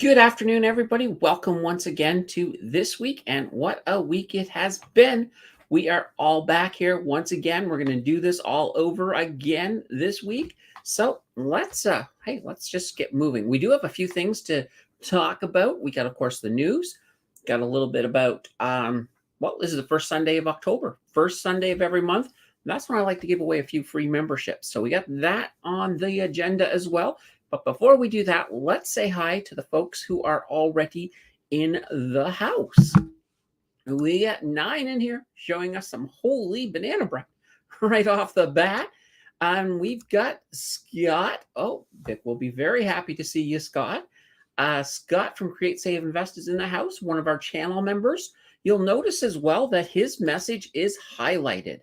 Good afternoon, everybody. Welcome once again to this week, and what a week it has been. We are all back here once again. We're going to do this all over again this week. So let's just get moving. We do have a few things to talk about. We got, of course, the news. Got a little bit about this is the first Sunday of October, first Sunday of every month. That's when I like to give away a few free memberships. So we got that on the agenda as well. But before we do that, let's say hi to the folks who are already in the house. We got 9 in here showing us some holy banana bread right off the bat. And we've got Scott. Oh, Vic will be very happy to see you, Scott. Scott from Create Save Invest is in the house, one of our channel members. You'll notice as well that his message is highlighted.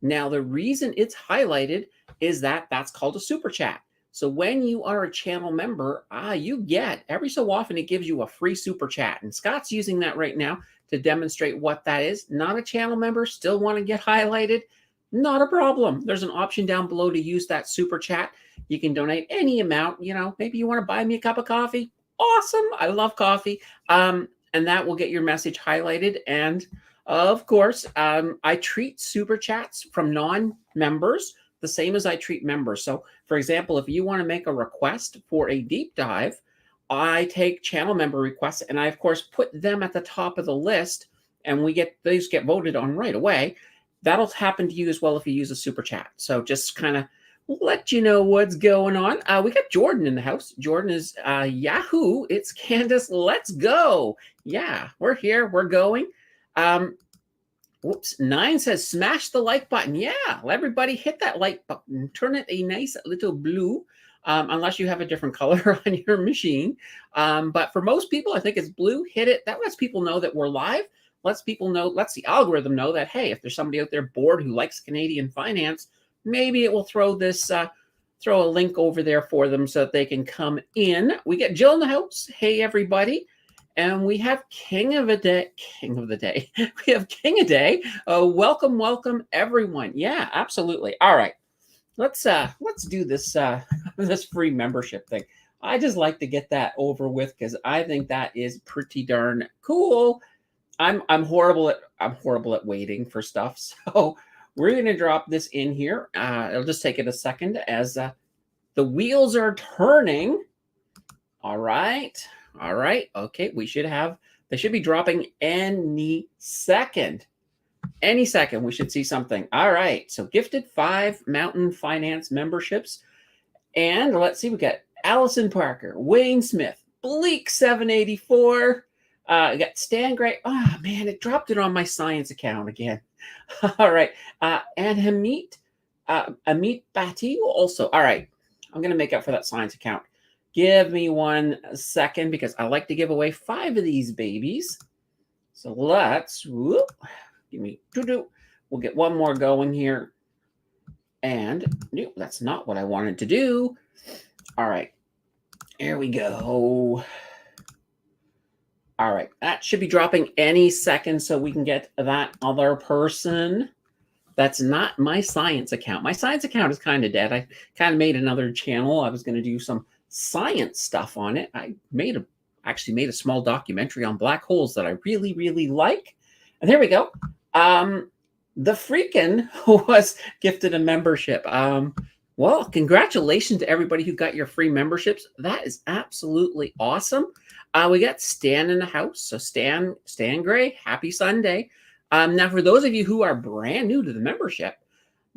Now, the reason it's highlighted is that that's called a super chat. So when you are a channel member, you get every so often it gives you a free super chat. And Scott's using that right now to demonstrate what that is. Not a channel member, still want to get highlighted? Not a problem. There's an option down below to use that super chat. You can donate any amount. Maybe you want to buy me a cup of coffee. Awesome. I love coffee. And that will get your message highlighted. And of course, I treat super chats from non-members the same as I treat members. So, for example, if you want to make a request for a deep dive, I take channel member requests and I, of course, put them at the top of the list, and these get voted on right away. That'll happen to you as well if you use a super chat. So just kind of let you know what's going on. We got Jordan in the house. Jordan is Yahoo. It's Candace. Let's go. Yeah, we're here. We're going. Whoops, 9 says smash the like button. Yeah, everybody hit that like button. Turn it a nice little blue, unless you have a different color on your machine. But for most people, I think it's blue. Hit it. That lets people know that we're live. Lets the algorithm know that, hey, if there's somebody out there bored who likes Canadian finance, maybe it will throw a link over there for them so that they can come in. We get Jill in the house. Hey, everybody. And we have King of the Day. We have King of Day. Welcome, everyone. Yeah, absolutely. All right, let's do this this free membership thing. I just like to get that over with because I think that is pretty darn cool. I'm horrible at waiting for stuff, so we're gonna drop this in here. It'll just take it a second as the wheels are turning. All right. Okay, they should be dropping any second. We should see something. All right, so gifted 5 Mountain Finance memberships. And let's see, we got Allison Parker, Wayne Smith, Bleak 784. We got Stan Gray. Oh man, it dropped it on my science account again. All right. And Amit Bhatti also. All right. I'm gonna make up for that science account. Give me 1 second because I like to give away 5 of these babies. So we'll get one more going here. And no, that's not what I wanted to do. All right, here we go. All right, that should be dropping any second so we can get that other person. That's not my science account. My science account is kind of dead. I kind of made another channel. I was going to do some science stuff on it. I actually made a small documentary on black holes that I really, really like. And there we go. The Freakin' was gifted a membership. Well, congratulations to everybody who got your free memberships. That is absolutely awesome. We got Stan in the house. So Stan Gray, happy Sunday. Now, for those of you who are brand new to the membership,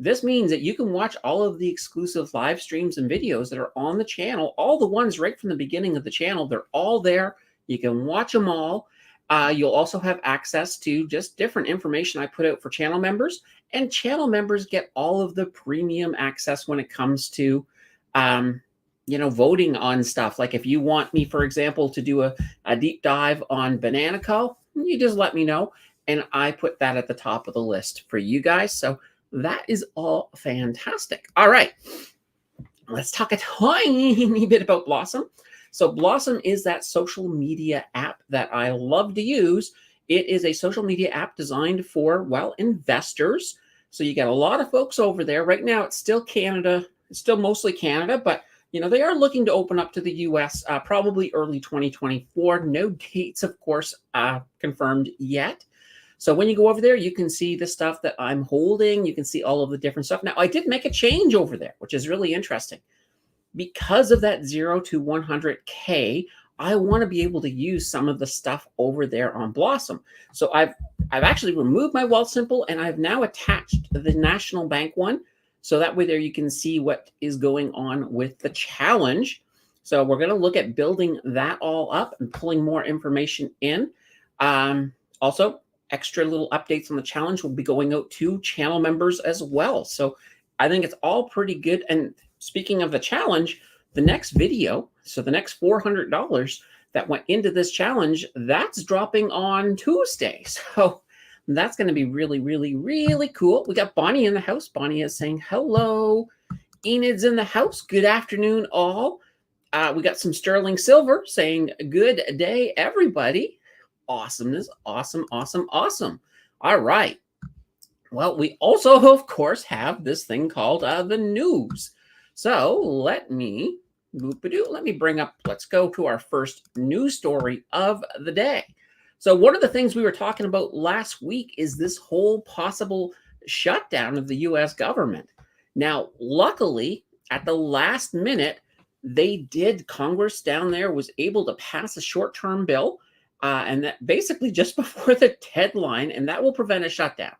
this means that you can watch all of the exclusive live streams and videos that are on the channel, all the ones right from the beginning of the channel. They're all there. You can watch them all. You'll also have access to just different information I put out for channel members. And channel members get all of the premium access when it comes to, voting on stuff. Like if you want me, for example, to do a deep dive on Banana Co., you just let me know. And I put that at the top of the list for you guys. So that is all fantastic. All right, let's talk a tiny bit about Blossom. So Blossom is that social media app that I love to use. It is a social media app designed for, well, investors. So you got a lot of folks over there. Right now, it's still Canada. It's still mostly Canada, but They are looking to open up to the US probably early 2024. No dates, of course, confirmed yet. So when you go over there, you can see the stuff that I'm holding. You can see all of the different stuff. Now, I did make a change over there, which is really interesting. Because of that 0 to 100K, I want to be able to use some of the stuff over there on Blossom. So I've actually removed my Wealthsimple, and I've now attached the National Bank one. So that way there you can see what is going on with the challenge. So we're going to look at building that all up and pulling more information in. Also, extra little updates on the challenge will be going out to channel members as well. So I think it's all pretty good. And speaking of the challenge, the next video, so the next $400 that went into this challenge, that's dropping on Tuesday. So that's going to be really, really, really cool. We got Bonnie in the house. Bonnie is saying hello. Enid's in the house. Good afternoon, all. We got some sterling silver saying good day, everybody. Awesomeness. Awesome, awesome, awesome. All right. Well, we also, of course, have this thing called the news. So let me bring up, let's go to our first news story of the day. So one of the things we were talking about last week is this whole possible shutdown of the US government. Now, luckily, at the last minute, Congress down there was able to pass a short-term bill, and that basically just before the deadline, and that will prevent a shutdown.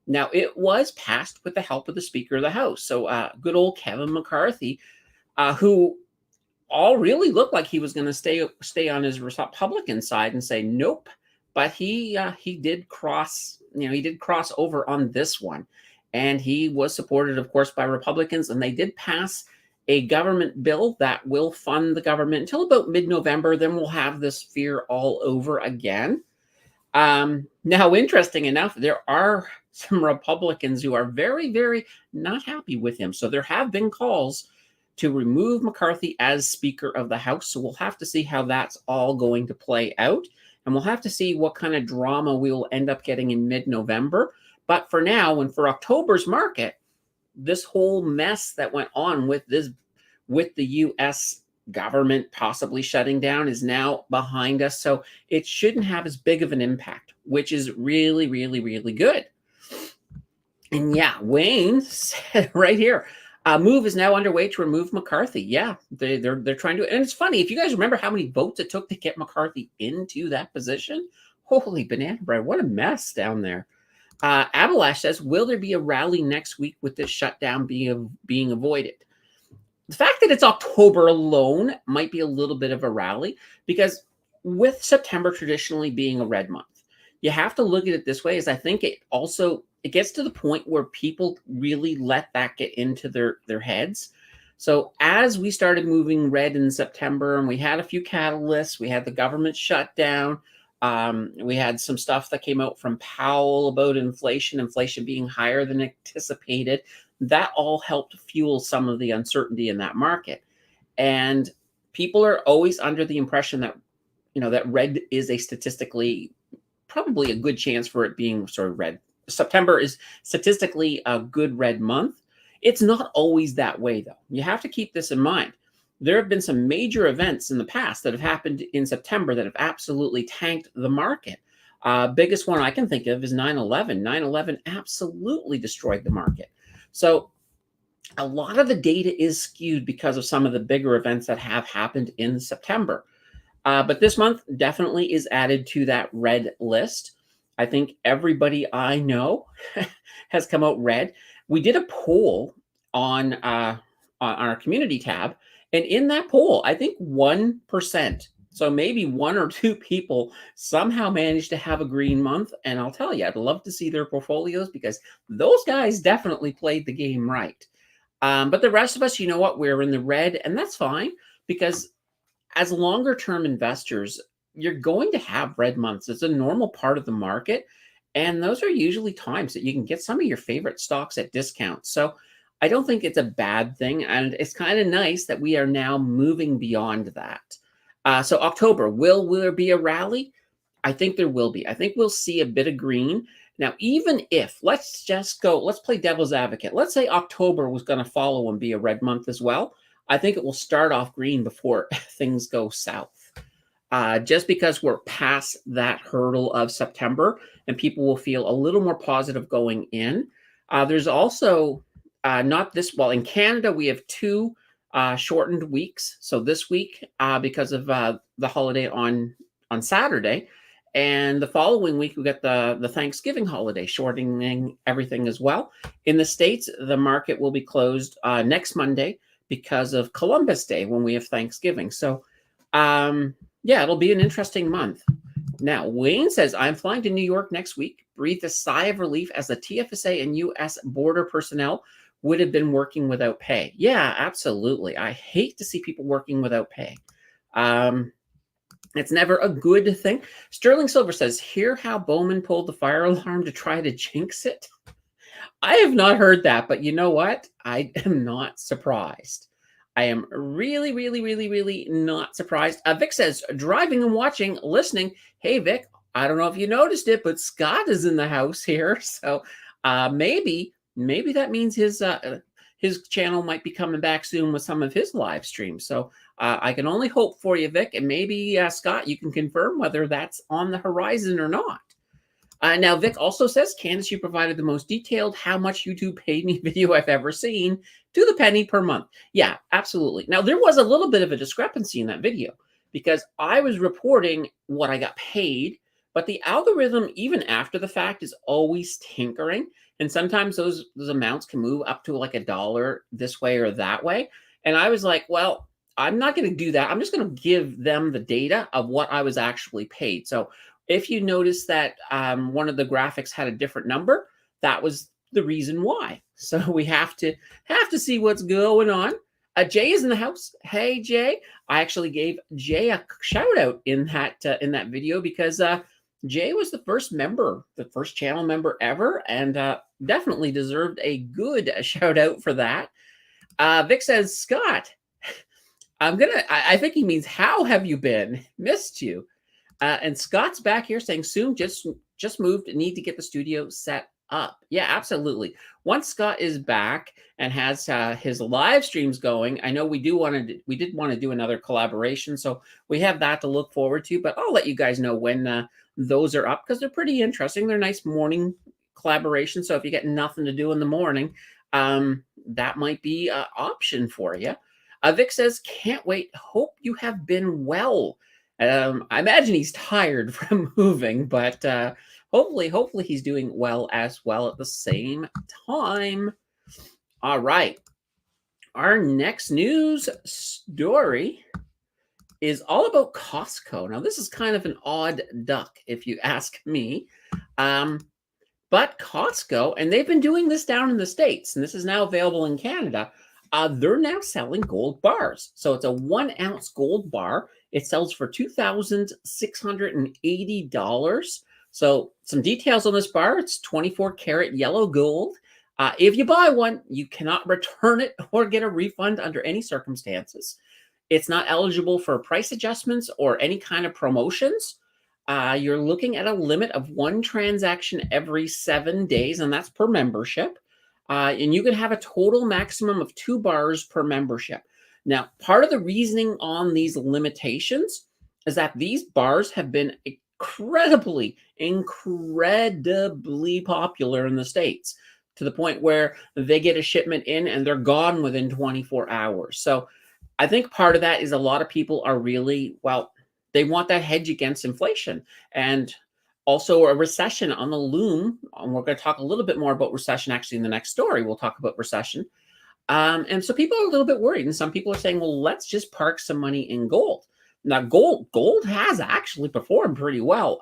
Now, it was passed with the help of the Speaker of the House. So good old Kevin McCarthy, who all really looked like he was going to stay on his Republican side and say nope, but he did cross over on this one, and he was supported, of course, by Republicans, and they did pass a government bill that will fund the government until about mid-November. Then we'll have this fear all over again. Now, interesting enough, there are some Republicans who are very, very not happy with him. So there have been calls to remove McCarthy as Speaker of the House. So we'll have to see how that's all going to play out. And we'll have to see what kind of drama we will end up getting in mid-November. But for now, and for October's market, this whole mess that went on with the U.S. government possibly shutting down is now behind us. So it shouldn't have as big of an impact, which is really, really, really good. And yeah, Wayne said right here, a move is now underway to remove McCarthy. Yeah, they're trying to. And it's funny, if you guys remember how many votes it took to get McCarthy into that position, holy banana bread, what a mess down there. Abalash says, will there be a rally next week with this shutdown being avoided? The fact that it's October alone might be a little bit of a rally, because with September traditionally being a red month, you have to look at it this way, as I think it gets to the point where people really let that get into their heads. So as we started moving red in September, and we had a few catalysts, we had the government shutdown, we had some stuff that came out from Powell about inflation being higher than anticipated. That all helped fuel some of the uncertainty in that market. And people are always under the impression that, that red is a statistically, probably a good chance for it being sort of red. September is statistically a good red month. It's not always that way, though. You have to keep this in mind. There have been some major events in the past that have happened in September that have absolutely tanked the market. Biggest one I can think of is 9/11. 9/11 absolutely destroyed the market. So a lot of the data is skewed because of some of the bigger events that have happened in September. But this month definitely is added to that red list. I think everybody I know has come out red. We did a poll on our community tab, and in that poll, I think 1%, so maybe 1 or 2 people somehow managed to have a green month. And I'll tell you, I'd love to see their portfolios, because those guys definitely played the game right. But the rest of us, you know what, we're in the red, and that's fine, because as longer term investors, you're going to have red months. It's a normal part of the market. And those are usually times that you can get some of your favorite stocks at discounts. So I don't think it's a bad thing. And it's kind of nice that we are now moving beyond that. So October, will there be a rally? I think there will be. I think we'll see a bit of green. Now, even if, let's play devil's advocate. Let's say October was going to follow and be a red month as well. I think it will start off green before things go south. Just because we're past that hurdle of September and people will feel a little more positive going in. There's also not this well in Canada. We have two shortened weeks. So this week, because of the holiday on Saturday, and the following week we get the Thanksgiving holiday, shortening everything as well. In the States, the market will be closed next Monday because of Columbus Day when we have Thanksgiving. So yeah, it'll be an interesting month. Now, Wayne says, I'm flying to New York next week. Breathed a sigh of relief as the TFSA and U.S. border personnel would have been working without pay. Yeah, absolutely. I hate to see people working without pay. It's never a good thing. Sterling Silver says, hear how Bowman pulled the fire alarm to try to jinx it? I have not heard that, but you know what? I am not surprised. I am really, really, really, really not surprised. Vic says, driving and watching, listening. Hey, Vic, I don't know if you noticed it, but Scott is in the house here. So maybe that means his channel might be coming back soon with some of his live streams. So I can only hope for you, Vic. And maybe, Scott, you can confirm whether that's on the horizon or not. Now, Vic also says, Candace, you provided the most detailed how much YouTube paid me video I've ever seen to the penny per month. Yeah, absolutely. Now, there was a little bit of a discrepancy in that video because I was reporting what I got paid, but the algorithm, even after the fact, is always tinkering. And sometimes those amounts can move up to like $1 this way or that way. And I was like, well, I'm not going to do that. I'm just going to give them the data of what I was actually paid. So if you notice that one of the graphics had a different number, that was the reason why. So we have to see what's going on. Jay is in the house. Hey, Jay. I actually gave Jay a shout out in that video because Jay was the first member, the first channel member ever, and definitely deserved a good shout out for that. Vic says, Scott, I think he means, how have you been? Missed you. And Scott's back here saying, soon, just moved, need to get the studio set up. Yeah, absolutely. Once Scott is back and has his live streams going, I know we did want to do another collaboration, so we have that to look forward to. But I'll let you guys know when those are up because they're pretty interesting. They're nice morning collaborations. So if you get nothing to do in the morning, that might be an option for you. Vic says, can't wait. Hope you have been well. I imagine he's tired from moving, but hopefully he's doing well as well at the same time. All right. Our next news story is all about Costco. Now, this is kind of an odd duck, if you ask me. But Costco, and they've been doing this down in the States, and this is now available in Canada, they're now selling gold bars. So it's a 1 ounce gold bar. It sells for $2,680. So some details on this bar. It's 24 karat yellow gold. If you buy one, you cannot return it or get a refund under any circumstances. It's not eligible for price adjustments or any kind of promotions. You're looking at a limit of 1 transaction every 7 days, and that's per membership. And you can have a total maximum of 2 bars per membership. Now, part of the reasoning on these limitations is that these bars have been incredibly popular in the States to the point where they get a shipment in and they're gone within 24 hours. So I think part of that is a lot of people are really, well, they want that hedge against inflation and also a recession on the loom. And we're going to talk a little bit more about recession actually in the next story. We'll talk about recession. And so people are a little bit worried. And some people are saying, well, let's just park some money in gold. Now, gold has actually performed pretty well.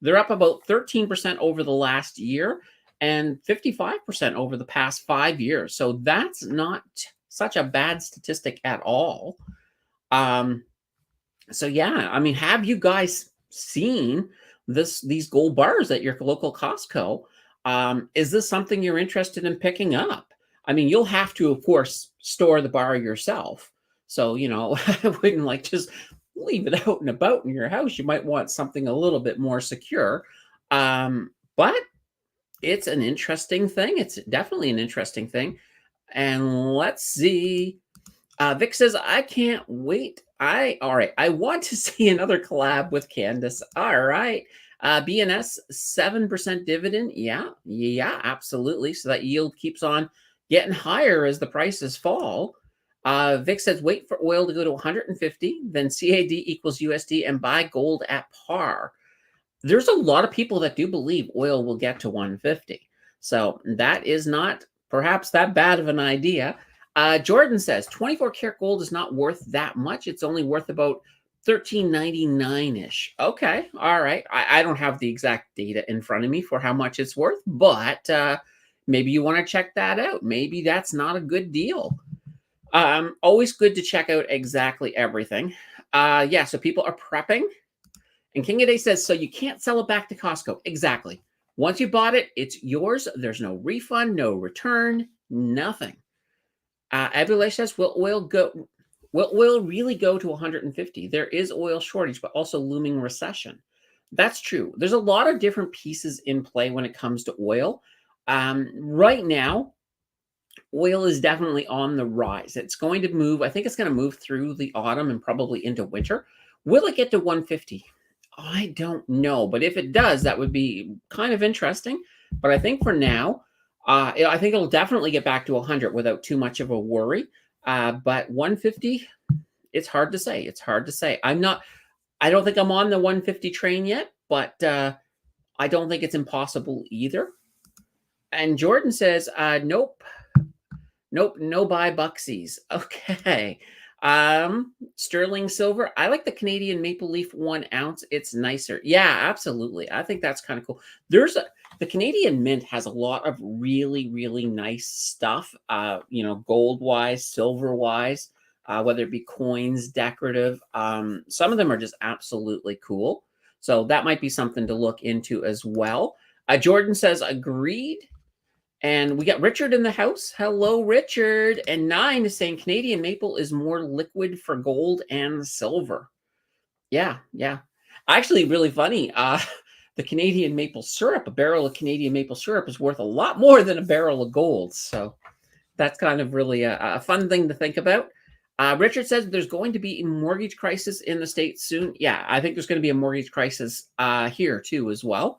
They're up about 13% over the last year and 55% over the past 5 years. So that's not such a bad statistic at all. So yeah, I mean, have you guys seen these gold bars at your local Costco? Is this something you're interested in picking up? I mean, you'll have to, of course, store the bar yourself. So, you know, I wouldn't like just leave it out and about in your house. You might want something a little bit more secure. But it's an interesting thing. It's definitely an interesting thing. And let's see. Vic says, I can't wait. All right. I want to see another collab with Candace. All right. BNS 7% dividend. Yeah. Yeah, absolutely. So that yield keeps on getting higher as the prices fall. Vic says, wait for oil to go to 150, then CAD equals USD and buy gold at par. There's a lot of people that do believe oil will get to 150. So that is not perhaps that bad of an idea. Jordan says 24 karat gold is not worth that much. It's only worth about 13.99 ish. Okay, all right. I don't have the exact data in front of me for how much it's worth, but maybe you want to check that out. Maybe that's not a good deal. Always good to check out exactly everything. Yeah, so people are prepping. And King of Day says, so you can't sell it back to Costco. Exactly. Once you bought it, it's yours. There's no refund, no return, nothing. Abulay says, will oil really go to 150? There is oil shortage, but also looming recession. That's true. There's a lot of different pieces in play when it comes to oil. Right now, oil is definitely on the rise. It's going to move. I think it's going to move through the autumn and probably into winter. Will it get to 150? I don't know, but if it does, that would be kind of interesting. But I think for now, I think it'll definitely get back to 100 without too much of a worry. But 150, it's hard to say. It's hard to say. I don't think I'm on the 150 train yet, but I don't think it's impossible either. And Jordan says, nope. Nope, no buy bucksies. Okay. Sterling silver. I like the Canadian maple leaf 1 ounce. It's nicer. Yeah, absolutely. I think that's kind of cool. The Canadian Mint has a lot of really, really nice stuff. Gold wise, silver wise, whether it be coins, decorative. Some of them are just absolutely cool. So that might be something to look into as well. Jordan says, agreed. And we got Richard in the house. Hello, Richard. And 9 is saying Canadian maple is more liquid for gold and silver. Yeah, yeah. Actually, really funny. The Canadian maple syrup, a barrel of Canadian maple syrup is worth a lot more than a barrel of gold. So that's kind of really a fun thing to think about. Richard says there's going to be a mortgage crisis in the States soon. Yeah, I think there's going to be a mortgage crisis here too as well,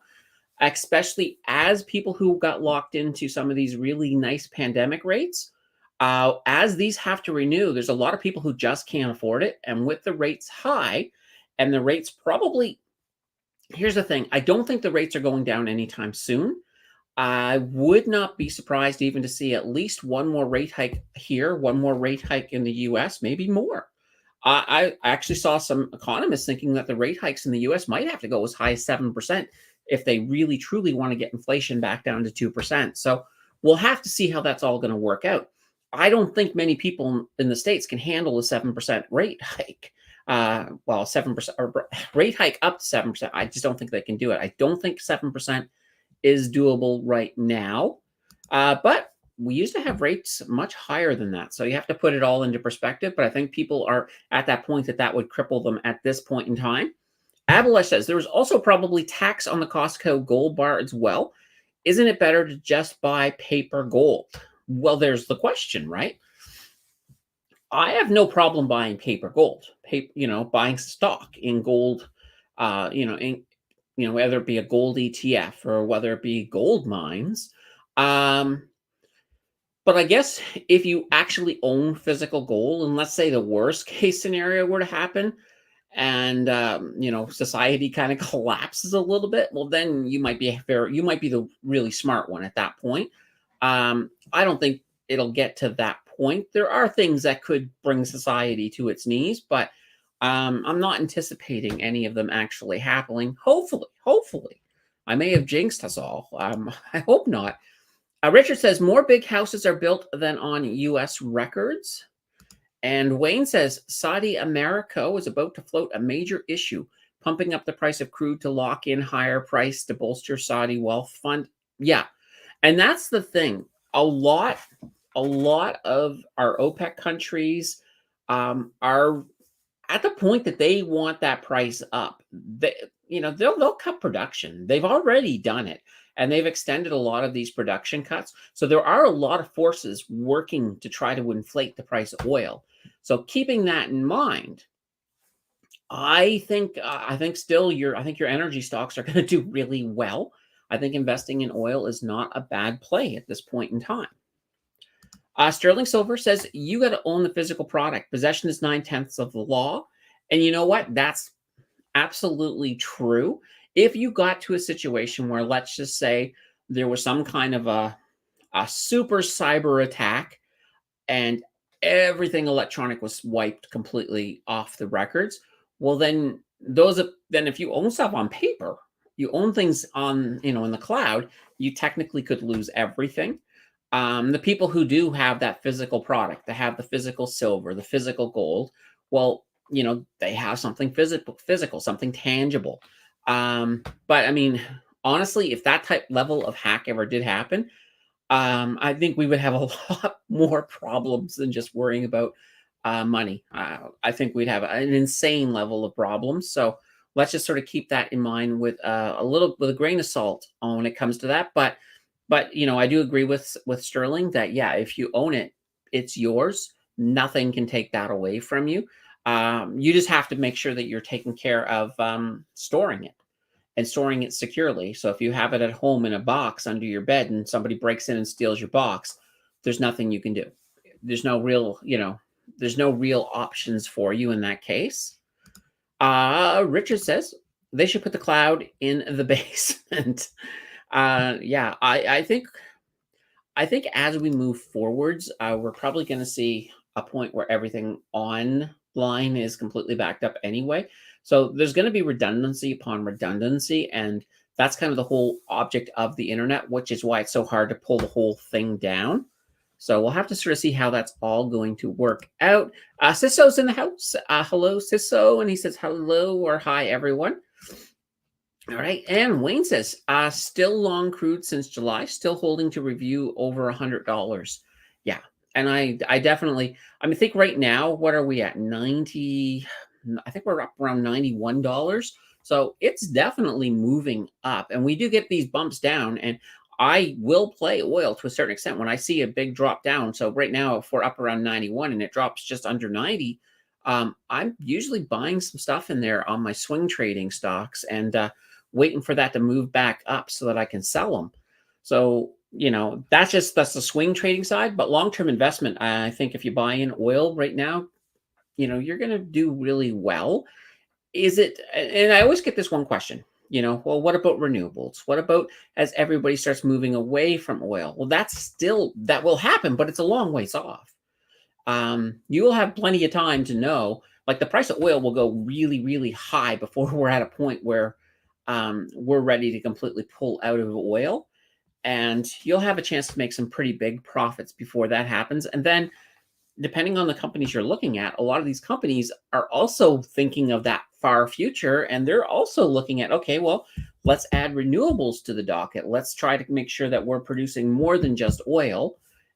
especially as people who got locked into some of these really nice pandemic rates, as these have to renew, there's a lot of people who just can't afford it. And with the rates high, and the rates probably, here's the thing, I don't think the rates are going down anytime soon. I would not be surprised even to see at least one more rate hike here, one more rate hike in the US, maybe more. I actually saw some economists thinking that the rate hikes in the US might have to go as high as 7% if they really truly want to get inflation back down to 2%. So we'll have to see how that's all going to work out. I don't think many people in the States can handle a 7% rate hike. 7% or rate hike up to 7%. I just don't think they can do it. I don't think 7% is doable right now. But we used to have rates much higher than that. So you have to put it all into perspective. But I think people are at that point that would cripple them at this point in time. Abelesh says there was also probably tax on the Costco gold bar as well. Isn't it better to just buy paper gold? Well, there's the question, right? I have no problem buying paper gold, buying stock in gold, whether it be a gold ETF or whether it be gold mines. But I guess if you actually own physical gold, and let's say the worst case scenario were to happen, and society kind of collapses a little bit, well, then you might be the really smart one at that point. I don't think it'll get to that point. There are things that could bring society to its knees, but I'm not anticipating any of them actually happening. Hopefully. I may have jinxed us all. I hope not. Richard says more big houses are built than on U.S. records. And Wayne says Saudi Aramco is about to float a major issue, pumping up the price of crude to lock in higher price to bolster Saudi wealth fund. Yeah. And that's the thing. A lot of our OPEC countries are at the point that they want that price up. They'll cut production. They've already done it. And they've extended a lot of these production cuts. So there are a lot of forces working to try to inflate the price of oil. So keeping that in mind, I think still your energy stocks are going to do really well. I think investing in oil is not a bad play at this point in time. Sterling Silver says you got to own the physical product. Possession is 9/10 of the law. And you know what? That's absolutely true. If you got to a situation where, let's just say, there was some kind of a super cyber attack and everything electronic was wiped completely off the records, well, then if you own stuff on paper, you own things on, in the cloud, you technically could lose everything. The people who do have that physical product, they have the physical silver, the physical gold, well, they have something physical, something tangible. But I mean, honestly, if that type level of hack ever did happen, I think we would have a lot more problems than just worrying about money. I think we'd have an insane level of problems. So let's just sort of keep that in mind with with a grain of salt when it comes to that. But I do agree with Sterling that yeah, if you own it, it's yours. Nothing can take that away from you. You just have to make sure that you're taking care of storing it and storing it securely. So if you have it at home in a box under your bed and somebody breaks in and steals your box, there's nothing you can do. There's no real, there's no real options for you in that case. Richard says they should put the cloud in the basement. Yeah, I think as we move forwards, we're probably going to see a point where everything online is completely backed up anyway. So there's going to be redundancy upon redundancy, and that's kind of the whole object of the internet, which is why it's so hard to pull the whole thing down. So we'll have to sort of see how that's all going to work out. Sisso's in the house. Hello, Sisso, and he says hello or hi, everyone. All right, and Wayne says, still long crude since July, still holding to review over $100. Yeah, and I definitely, I think right now, what are we at? 90, I think we're up around $91. So it's definitely moving up, and we do get these bumps down, and I will play oil to a certain extent when I see a big drop down. So right now, if we're up around 91 and it drops just under 90, I'm usually buying some stuff in there on my swing trading stocks and waiting for that to move back up so that I can sell them. So, that's the swing trading side. But long-term investment, I think if you buy in oil right now, you're going to do really well. Is it, and I always get this one question, well, what about renewables? What about as everybody starts moving away from oil? Well, that will happen, but it's a long ways off. You will have plenty of time to know, like the price of oil will go really, really high before we're at a point where we're ready to completely pull out of oil. And you'll have a chance to make some pretty big profits before that happens. And then depending on the companies you're looking at, a lot of these companies are also thinking of that far future. And they're also looking at, okay, well, let's add renewables to the docket. Let's try to make sure that we're producing more than just oil.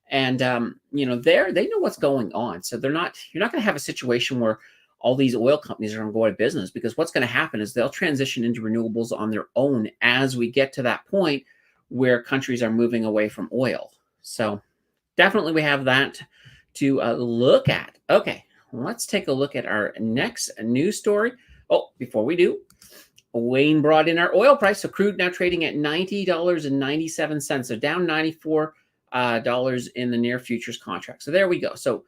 And, they know what's going on. So you're not going to have a situation where all these oil companies are going to go out of business, because what's going to happen is they'll transition into renewables on their own as we get to that point where countries are moving away from oil. So definitely we have that to look at. Okay, let's take a look at our next news story. Oh, before we do, Wayne brought in our oil price. So crude now trading at $90.97. So down $94 in the near futures contract. So there we go. So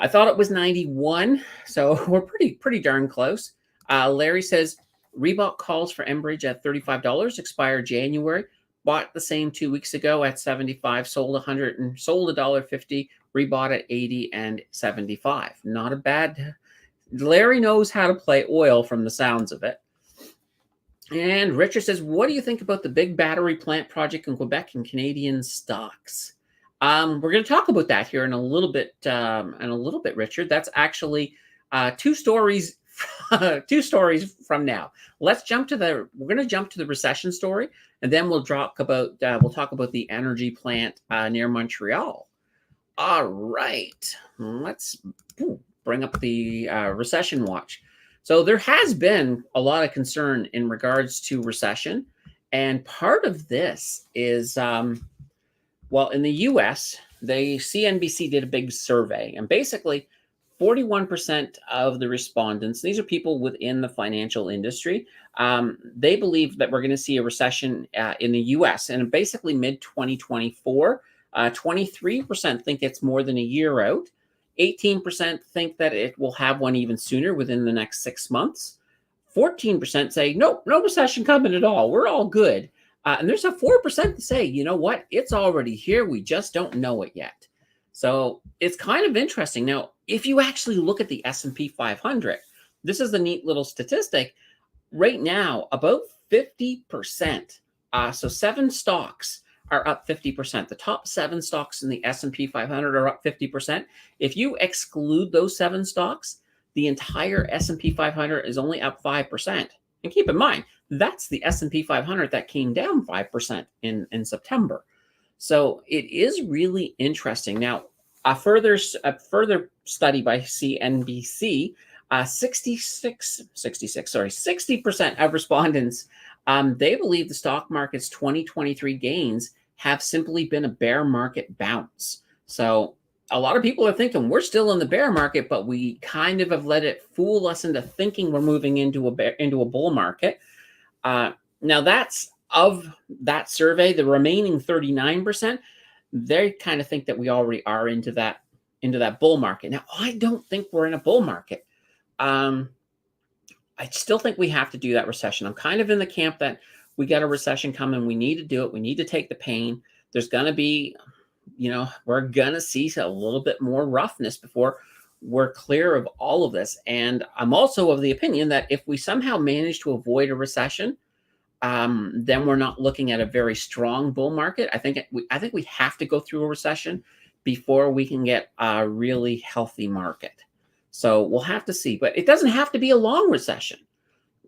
I thought it was 91. So we're pretty darn close. Larry says Reebok calls for Enbridge at $35, expire January. Bought the same 2 weeks ago at 75, sold 100 and sold $1.50, rebought at 80 and 75. Not a bad. Larry knows how to play oil from the sounds of it. And Richard says, what do you think about the big battery plant project in Quebec and Canadian stocks? We're going to talk about that here in a little bit, Richard. That's actually two stories from now. We're going to jump to the recession story, and then we'll talk about the energy plant near Montreal. All right, let's bring up the recession watch. So there has been a lot of concern in regards to recession, and part of this is, in the U.S., CNBC did a big survey, and basically 41% of the respondents, these are people within the financial industry, they believe that we're going to see a recession in the US and basically mid 2024. 23% think it's more than a year out. 18% think that it will have one even sooner within the next 6 months. 14% say, nope, no recession coming at all. We're all good. And there's a 4% that say, you know what? It's already here. We just don't know it yet. So it's kind of interesting. Now, if you actually look at the S&P 500, this is a neat little statistic. Right now, about 50%, so 7 stocks are up 50%. The top 7 stocks in the S&P 500 are up 50%. If you exclude those 7 stocks, the entire S&P 500 is only up 5%. And keep in mind, that's the S&P 500 that came down 5% in September. So it is really interesting. Now, a further study by CNBC, 60% of respondents, they believe the stock market's 2023 gains have simply been a bear market bounce. So a lot of people are thinking we're still in the bear market, but we kind of have let it fool us into thinking we're moving into a bull market. Now that's of that survey, the remaining 39%, they kind of think that we already are into that bull market. Now, I don't think we're in a bull market. I still think we have to do that recession. I'm kind of in the camp that we got a recession coming. We need to do it. We need to take the pain. There's going to be, we're going to see a little bit more roughness before we're clear of all of this. And I'm also of the opinion that if we somehow manage to avoid a recession, then we're not looking at a very strong bull market. I think we have to go through a recession before we can get a really healthy market. So we'll have to see, but it doesn't have to be a long recession.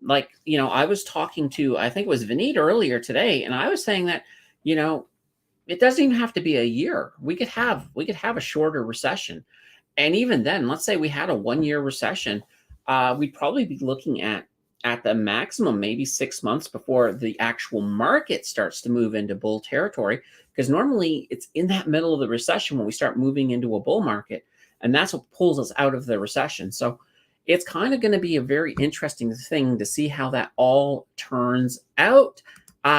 Like, I was talking to, I think it was Vineet earlier today, and I was saying that, it doesn't even have to be a year. We could have a shorter recession. And even then, let's say we had a 1-year recession, we'd probably be looking at the maximum, maybe 6 months before the actual market starts to move into bull territory. Because normally it's in that middle of the recession when we start moving into a bull market. And that's what pulls us out of the recession. So it's kind of going to be a very interesting thing to see how that all turns out.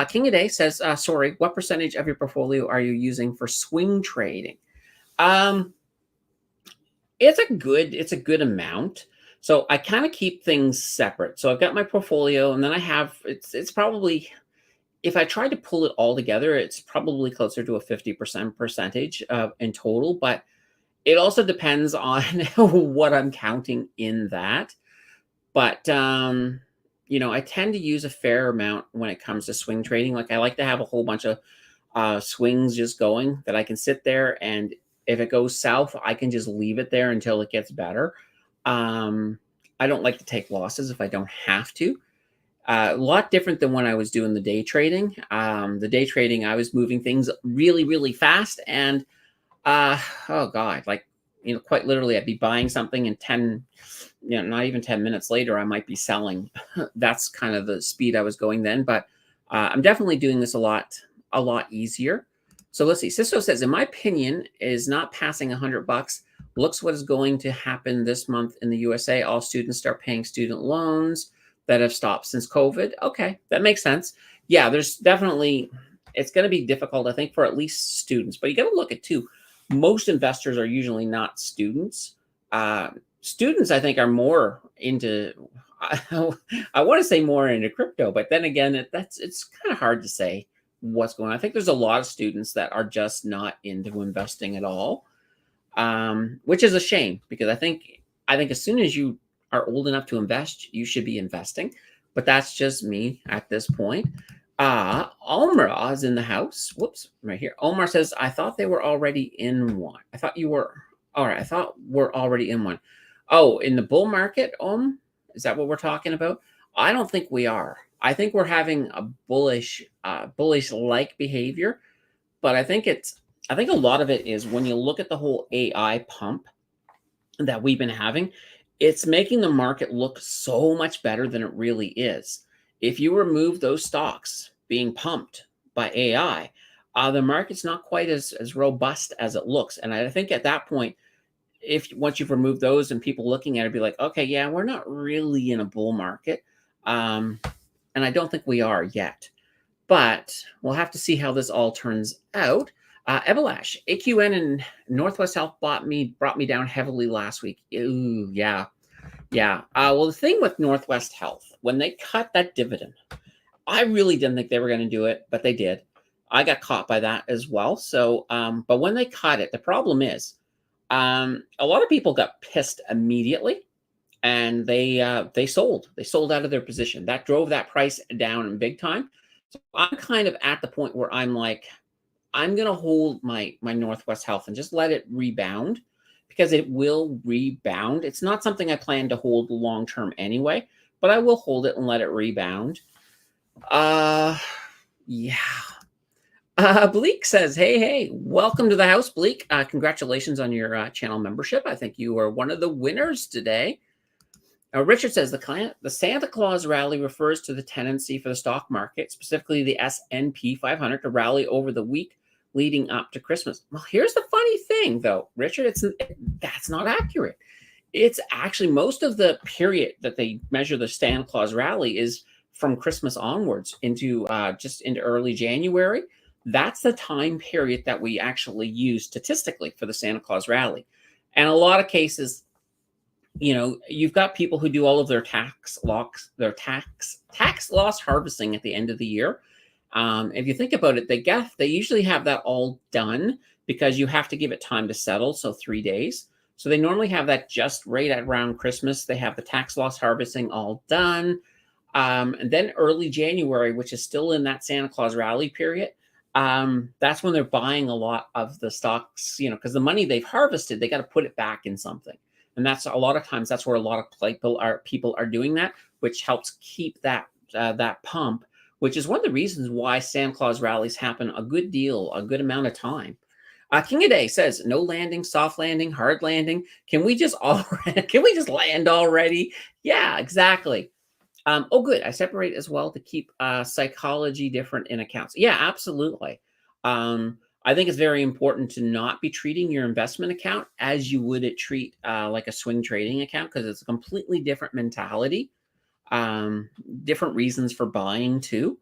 King of Day says, sorry, what percentage of your portfolio are you using for swing trading? It's a good amount. So I kind of keep things separate. So I've got my portfolio, and then I have, it's probably, if I tried to pull it all together, it's probably closer to a 50% percentage in total, but it also depends on what I'm counting in that. But, I tend to use a fair amount when it comes to swing trading. Like I like to have a whole bunch of swings just going that I can sit there, and if it goes south, I can just leave it there until it gets better. I don't like to take losses if I don't have to. A lot different than when I was doing the day trading. The day trading, I was moving things really, really fast. And, oh God, quite literally I'd be buying something and not even 10 minutes later, I might be selling. That's kind of the speed I was going then. But I'm definitely doing this a lot easier. So let's see. Cisco says, in my opinion, is not passing $100. Looks what is going to happen this month in the USA. All students start paying student loans that have stopped since COVID. Okay, that makes sense. Yeah, there's definitely, it's going to be difficult, I think, for at least students. But you got to look at too. Most investors are usually not students. Students, I think, are more into, I want to say more into crypto, but then again, it's kind of hard to say what's going on. I think there's a lot of students that are just not into investing at all. Which is a shame, because I think as soon as you are old enough to invest, you should be investing. But that's just me at this point. Omar is in the house. Whoops, right here. Omar says, I thought they were already in one. I thought you were. All right, I thought we're already in one. Oh, in the bull market, is that what we're talking about? I don't think we are. I think we're having a bullish-like behavior, but I think a lot of it is when you look at the whole AI pump that we've been having, it's making the market look so much better than it really is. If you remove those stocks being pumped by AI, the market's not quite as robust as it looks. And I think at that point, if once you've removed those and people looking at it, be like, okay, yeah, we're not really in a bull market. Um, and I don't think we are yet. But we'll have to see how this all turns out. Ebelash, AQN and Northwest Health brought me down heavily last week. Ooh, yeah, yeah. Well, the thing with Northwest Health, when they cut that dividend, I really didn't think they were going to do it, but they did. I got caught by that as well. So, but when they cut it, the problem is, a lot of people got pissed immediately, and they sold. They sold out of their position. That drove that price down in big time. So I'm kind of at the point where I'm like, I'm gonna hold my Northwest Health and just let it rebound, because it will rebound. It's not something I plan to hold long term anyway, but I will hold it and let it rebound. Uh, yeah. Bleak says, hey, welcome to the house, Bleak. Congratulations on your channel membership. I think you are one of the winners today. Richard says the Santa Claus rally refers to the tendency for the stock market, specifically the S&P 500, to rally over the week leading up to Christmas. Well, here's the funny thing, though, Richard. That's not accurate. It's actually most of the period that they measure the Santa Claus rally is from Christmas onwards into just into early January. That's the time period that we actually use statistically for the Santa Claus rally. And a lot of cases, you've got people who do all of their tax loss harvesting at the end of the year. If you think about it, they usually have that all done because you have to give it time to settle, so 3 days. So they normally have that just right at around Christmas. They have the tax loss harvesting all done. And then early January, which is still in that Santa Claus rally period, that's when they're buying a lot of the stocks, because the money they've harvested, they got to put it back in something. And that's a lot of times that's where a lot of people are doing that, which helps keep that pump, which is one of the reasons why Santa Claus rallies happen a good amount of time. King of Day says, no landing, soft landing, hard landing. Can we just land already? Yeah, exactly. Oh, good. I separate as well to keep psychology different in accounts. Yeah, absolutely. I think it's very important to not be treating your investment account as you would treat like a swing trading account, because it's a completely different mentality, different reasons for buying too.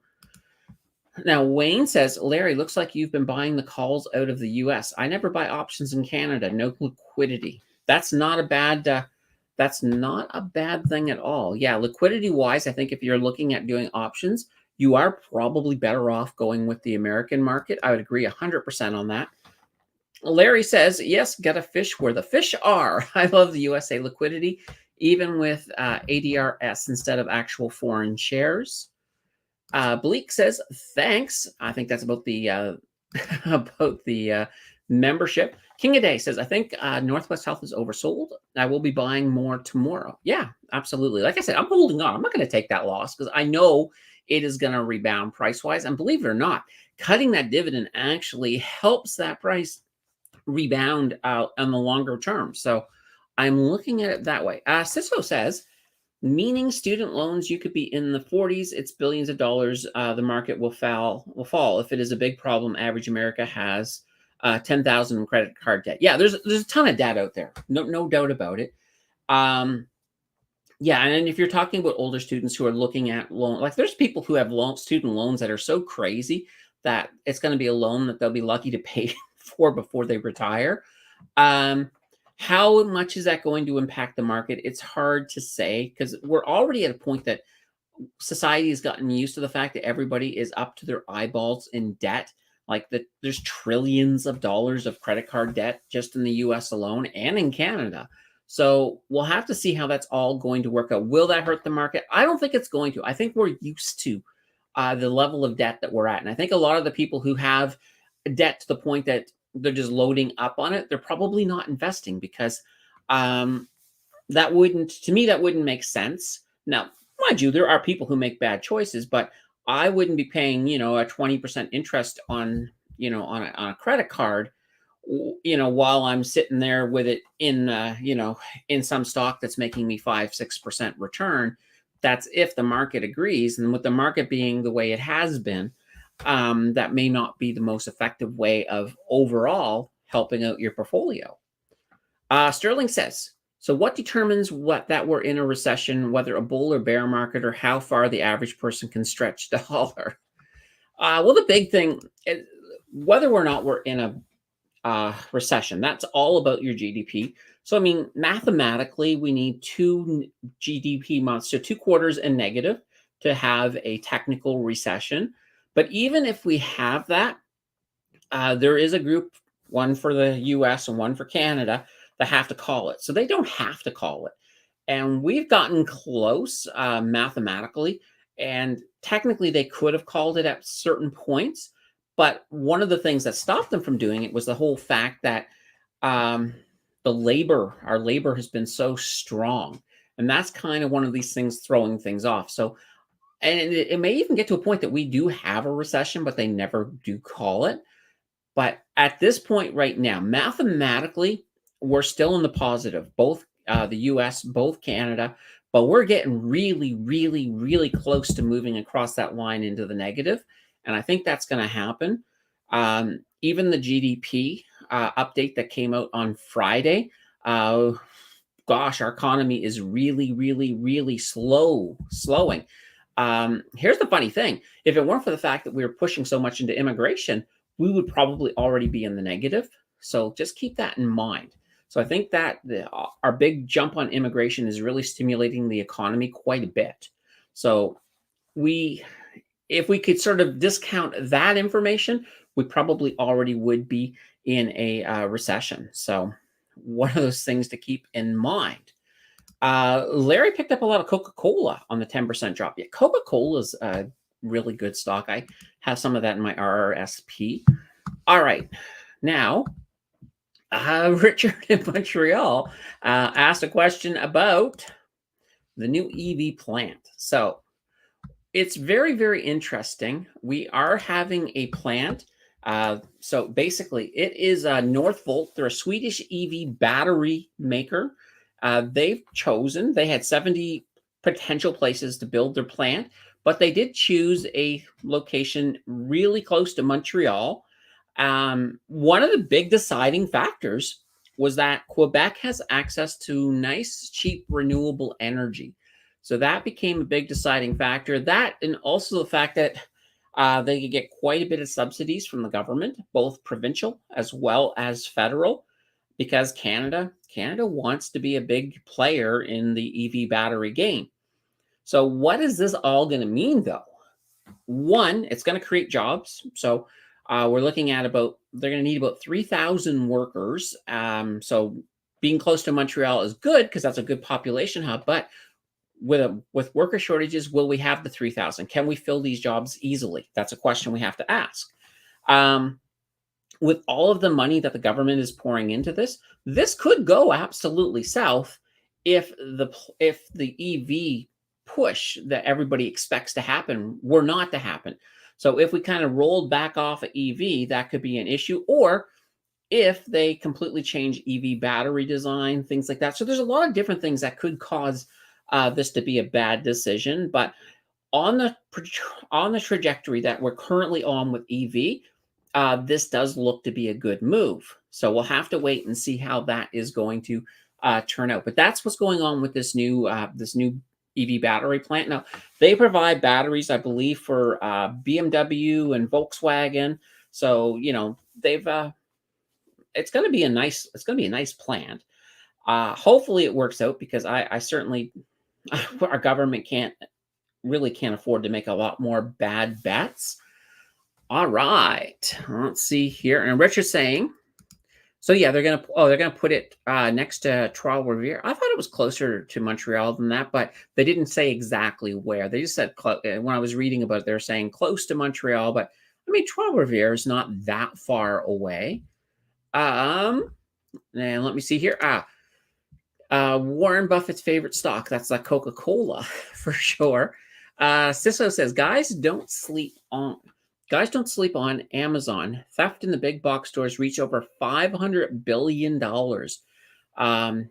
Now, Wayne says, Larry, looks like you've been buying the calls out of the US. I never buy options in Canada. No liquidity. That's not a bad thing at all. Yeah, liquidity wise, I think if you're looking at doing options, you are probably better off going with the American market. I would agree 100% on that. Larry says, yes, gotta fish where the fish are. I love the USA liquidity, even with ADRS instead of actual foreign shares. Bleak says, thanks. I think that's about the membership. King of Day says, I think Northwest Health is oversold. I will be buying more tomorrow. Yeah, absolutely. Like I said, I'm holding on. I'm not going to take that loss because I know it is going to rebound price-wise. And believe it or not, cutting that dividend actually helps that price rebound out on the longer term. So I'm looking at it that way. Cisco says, meaning student loans, you could be in the 40s. It's billions of dollars. The market will fall. If it is a big problem, average America has 10,000 in credit card debt. Yeah, there's a ton of debt out there. No doubt about it. Yeah, and if you're talking about older students who are looking at loan, like there's people who have student loans that are so crazy that it's going to be a loan that they'll be lucky to pay for before they retire. How much is that going to impact the market? It's hard to say because we're already at a point that society has gotten used to the fact that everybody is up to their eyeballs in debt. Like there's trillions of dollars of credit card debt just in the US alone and in Canada. So we'll have to see how that's all going to work out. Will that hurt the market? I don't think it's going to. I think we're used to the level of debt that we're at. And I think a lot of the people who have debt to the point that they're just loading up on it, they're probably not investing because that wouldn't make sense. Now, mind you, there are people who make bad choices, but I wouldn't be paying, a 20% interest on, on a credit card, while I'm sitting there with it in, in some stock that's making me 5-6% return. That's if the market agrees. And with the market being the way it has been, that may not be the most effective way of overall helping out your portfolio. Sterling says, so what determines that we're in a recession, whether a bull or bear market, or how far the average person can stretch the dollar? Well, the big thing is whether or not we're in a recession. That's all about your GDP. So, I mean, mathematically, we need two GDP months, so 2 quarters and negative to have a technical recession. But even if we have that, there is a group, one for the US and one for Canada, that have to call it. So they don't have to call it. And we've gotten close mathematically. And technically, they could have called it at certain points. But one of the things that stopped them from doing it was the whole fact that um, our labor has been so strong. And that's kind of one of these things throwing things off. So, and it may even get to a point that we do have a recession, but they never do call it. But at this point right now, mathematically, we're still in the positive, both the US, both Canada, but we're getting really, really, really close to moving across that line into the negative. And I think that's going to happen. Even the GDP update that came out on Friday, gosh, our economy is really, really, really slowing. Here's the funny thing. If it weren't for the fact that we were pushing so much into immigration, we would probably already be in the negative. So just keep that in mind. So I think that our big jump on immigration is really stimulating the economy quite a bit. So if we could sort of discount that information, we probably already would be in a recession. So one of those things to keep in mind. Larry picked up a lot of Coca-Cola on the 10% drop. Yeah, Coca-Cola is a really good stock. I have some of that in my RRSP. All right. Now, Richard in Montreal asked a question about the new EV plant. So it's very, very interesting. We are having a plant. So basically, it is Northvolt. They're a Swedish EV battery maker. They had 70 potential places to build their plant, but they did choose a location really close to Montreal. One of the big deciding factors was that Quebec has access to nice, cheap, renewable energy. So that became a big deciding factor. That, and also the fact that they could get quite a bit of subsidies from the government, both provincial as well as federal, because Canada wants to be a big player in the EV battery game. So what is this all going to mean, though? One, it's going to create jobs. So we're looking at they're going to need about 3,000 workers. So being close to Montreal is good because that's a good population hub. But with worker shortages, will we have the 3,000? Can we fill these jobs easily? That's a question we have to ask. With all of the money that the government is pouring into this could go absolutely south if the EV push that everybody expects to happen were not to happen. So if we kind of rolled back off of EV, that could be an issue. Or if they completely change EV battery design, things like that. So there's a lot of different things that could cause this to be a bad decision. But on the trajectory that we're currently on with EV, this does look to be a good move. So we'll have to wait and see how that is going to turn out. But that's what's going on with this new EV battery plant. Now, they provide batteries, I believe, for BMW and Volkswagen. So it's going to be a nice plant. Hopefully, it works out because I certainly our government can't afford to make a lot more bad bets. All right, let's see here. And Richard's saying, so yeah, they're gonna put it next to Trois-Rivières. I thought it was closer to Montreal than that, but they didn't say exactly where. They just said when I was reading about it, they're saying close to Montreal, but I mean Trois-Rivières is not that far away. And let me see here. Warren Buffett's favorite stock. That's like Coca-Cola for sure. Ciso says, guys don't sleep on Amazon. Theft in the big box stores reached over $500 billion,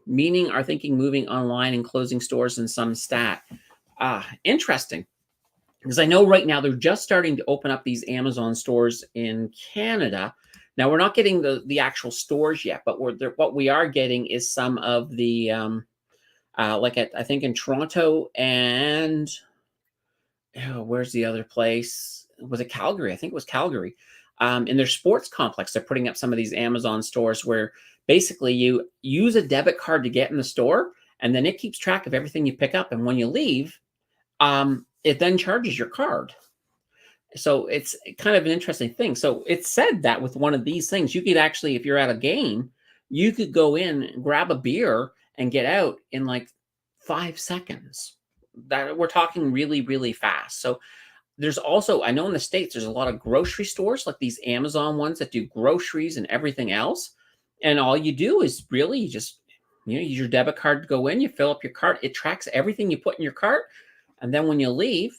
meaning are thinking moving online and closing stores in some stat. Interesting, because I know right now they're just starting to open up these Amazon stores in Canada. Now we're not getting the actual stores yet, but what we are getting is some of the like I think in Toronto and oh, where's the other place? Was it Calgary? I think it was Calgary. In their sports complex, they're putting up some of these Amazon stores where basically you use a debit card to get in the store, and then it keeps track of everything you pick up. And when you leave, it then charges your card. So it's kind of an interesting thing. So it said that with one of these things, you could actually, if you're at a game, you could go in, grab a beer, and get out in like 5 seconds. That we're talking really, really fast. So there's also, I know in the States, there's a lot of grocery stores like these Amazon ones that do groceries and everything else. And all you do is really you just, use your debit card to go in, you fill up your cart, it tracks everything you put in your cart. And then when you leave,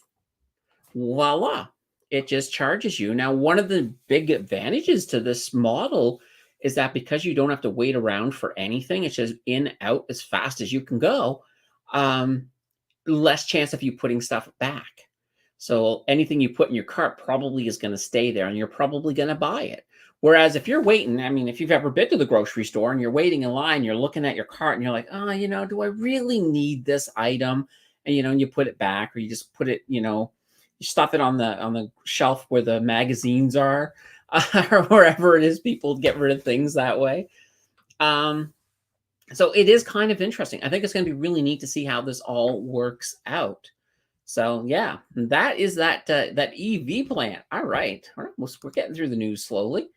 voila, it just charges you. Now, one of the big advantages to this model is that because you don't have to wait around for anything, it's just in, out as fast as you can go. Um, Less chance of you putting stuff back. So anything you put in your cart probably is going to stay there and you're probably going to buy it. Whereas if you're waiting, I mean, if you've ever been to the grocery store and you're waiting in line, you're looking at your cart and you're like, oh, do I really need this item? And, and you put it back or you just put it, you stuff it on the shelf where the magazines are or wherever it is people get rid of things that way. So it is kind of interesting. I think it's going to be really neat to see how this all works out. So yeah, that is that EV plant. All right, we're getting through the news slowly.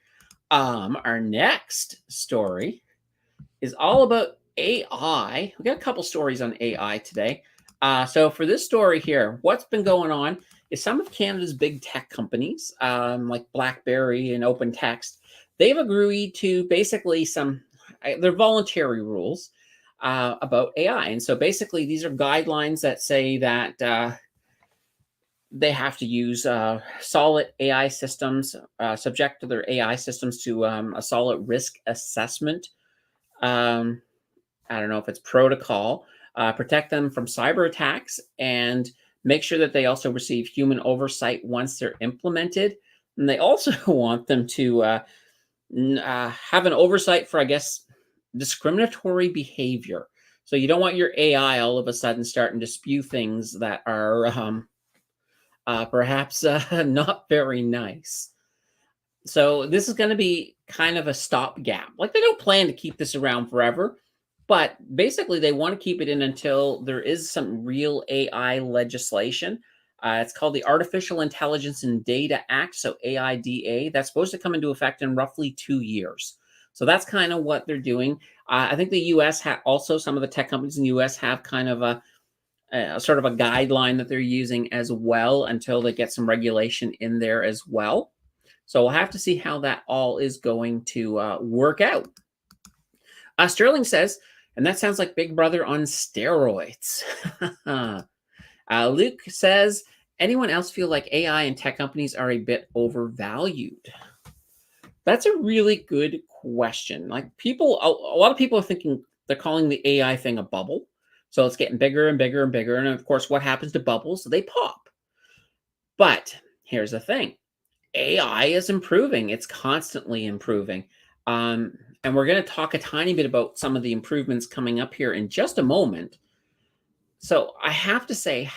Our next story is all about AI. We got a couple stories on AI today. So for this story here, what's been going on is some of Canada's big tech companies, like BlackBerry and OpenText, they've agreed to basically they're voluntary rules about AI. And so basically these are guidelines that say that they have to use solid AI systems, subject to their AI systems to a solid risk assessment. I don't know if it's protocol, protect them from cyber attacks, and make sure that they also receive human oversight once they're implemented. And they also want them to have an oversight for, I guess, discriminatory behavior. So you don't want your AI all of a sudden starting to spew things that are perhaps not very nice. So this is going to be kind of a stopgap. Like they don't plan to keep this around forever, but basically they want to keep it in until there is some real AI legislation. It's called the Artificial Intelligence and Data Act, so AIDA. That's supposed to come into effect in roughly 2 years. So that's kind of what they're doing. I think the U.S. also some of the tech companies in the U.S. have kind of a sort of a guideline that they're using as well until they get some regulation in there as well. So we'll have to see how that all is going to work out. Sterling says, and that sounds like Big Brother on steroids. Luke says, anyone else feel like AI and tech companies are a bit overvalued? That's a really good question. Like a lot of people are thinking they're calling the AI thing a bubble. So it's getting bigger and bigger and bigger. And of course, what happens to bubbles? They pop. But here's the thing. AI is improving. It's constantly improving. And we're going to talk a tiny bit about some of the improvements coming up here in just a moment. So I have to say,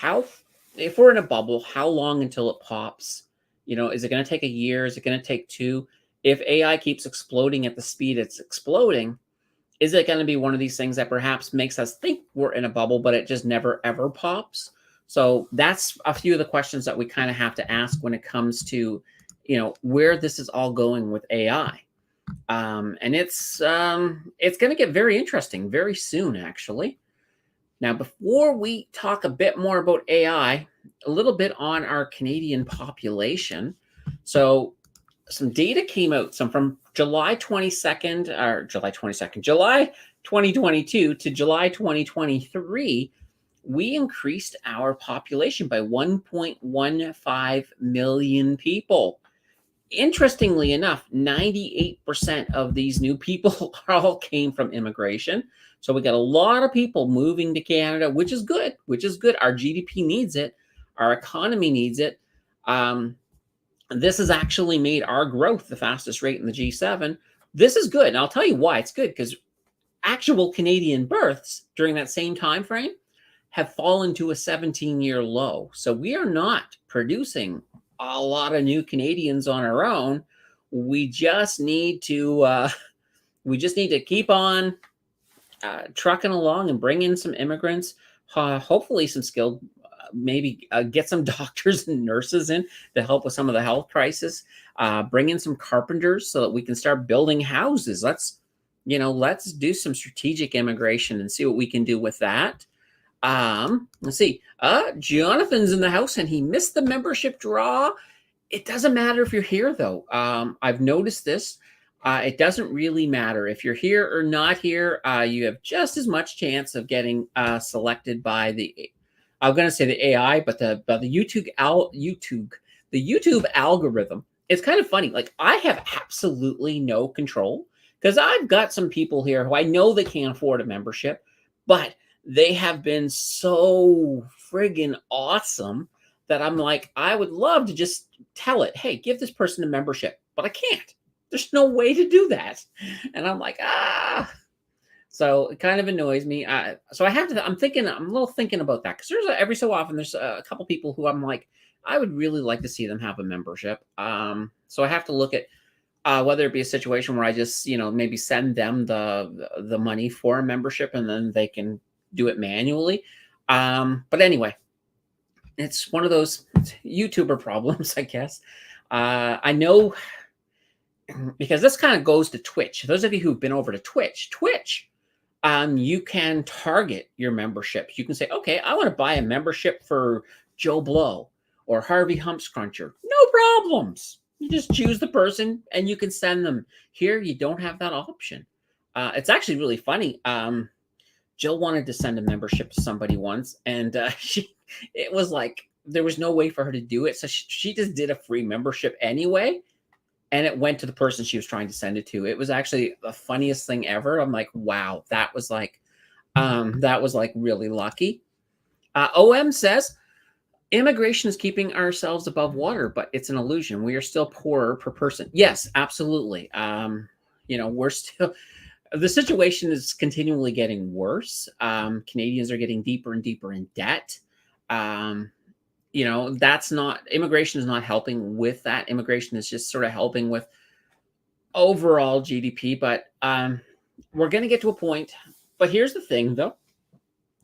if we're in a bubble, how long until it pops? Is it going to take a year? Is it going to take 2? If AI keeps exploding at the speed it's exploding, is it going to be one of these things that perhaps makes us think we're in a bubble, but it just never, ever pops? So that's a few of the questions that we kind of have to ask when it comes to, where this is all going with AI. And it's going to get very interesting very soon, actually. Now, before we talk a bit more about AI, a little bit on our Canadian population. So some data came out, from July 2022 to July 2023, we increased our population by 1.15 million people. Interestingly enough, 98% of these new people all came from immigration. So we got a lot of people moving to Canada, which is good, Our GDP needs it. Our economy needs it. This has actually made our growth the fastest rate in the G7. This is good. And I'll tell you why it's good, because actual Canadian births during that same time frame have fallen to a 17-year low. So we are not producing a lot of new Canadians on our own. We just need to keep on trucking along and bring in some immigrants, hopefully some skilled, maybe get some doctors and nurses in to help with some of the health crisis. Bring in some carpenters so that we can start building houses. Let's do some strategic immigration and see what we can do with that. Let's see. Jonathan's in the house and he missed the membership draw. It doesn't matter if you're here, though. I've noticed this. It doesn't really matter if you're here or not here. You have just as much chance of getting selected by I'm going to say the AI, but the YouTube algorithm. It's kind of funny. Like, I have absolutely no control, because I've got some people here who I know they can't afford a membership, but they have been so friggin' awesome that I'm like, I would love to just tell it, hey, give this person a membership, but I can't. There's no way to do that. And I'm like, So it kind of annoys me. So I have to, I'm a little thinking about that, because every so often there's a couple people who I'm like, I would really like to see them have a membership. So I have to look at whether it be a situation where I just, maybe send them the money for a membership and then they can do it manually. But anyway, it's one of those YouTuber problems, I guess. I know, because this kind of goes to Twitch. Those of you who've been over to Twitch, you can target your membership. You can say, okay, I want to buy a membership for Joe Blow or Harvey Humpscruncher. No problems. You just choose the person and you can send them. Here, you don't have that option. It's actually really funny. Jill wanted to send a membership to somebody once, and it was like there was no way for her to do it. So she just did a free membership anyway, and it went to the person she was trying to send it to. It was actually the funniest thing ever. I'm like, wow, that was like really lucky. OM says, immigration is keeping ourselves above water, but it's an illusion. We are still poorer per person. Yes, absolutely. We're still, the situation is continually getting worse. Canadians are getting deeper and deeper in debt. Immigration is not helping with that. Immigration is just sort of helping with overall GDP, but we're going to get to a point. But here's the thing, though,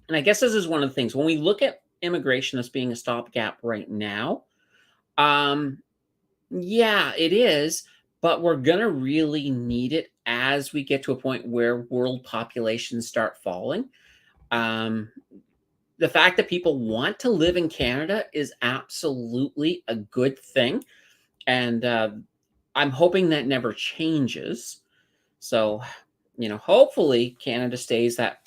and I guess this is one of the things when we look at immigration as being a stopgap right now. Yeah, it is, but we're going to really need it as we get to a point where world populations start falling. The fact that people want to live in Canada is absolutely a good thing. And I'm hoping that never changes. So, hopefully Canada stays that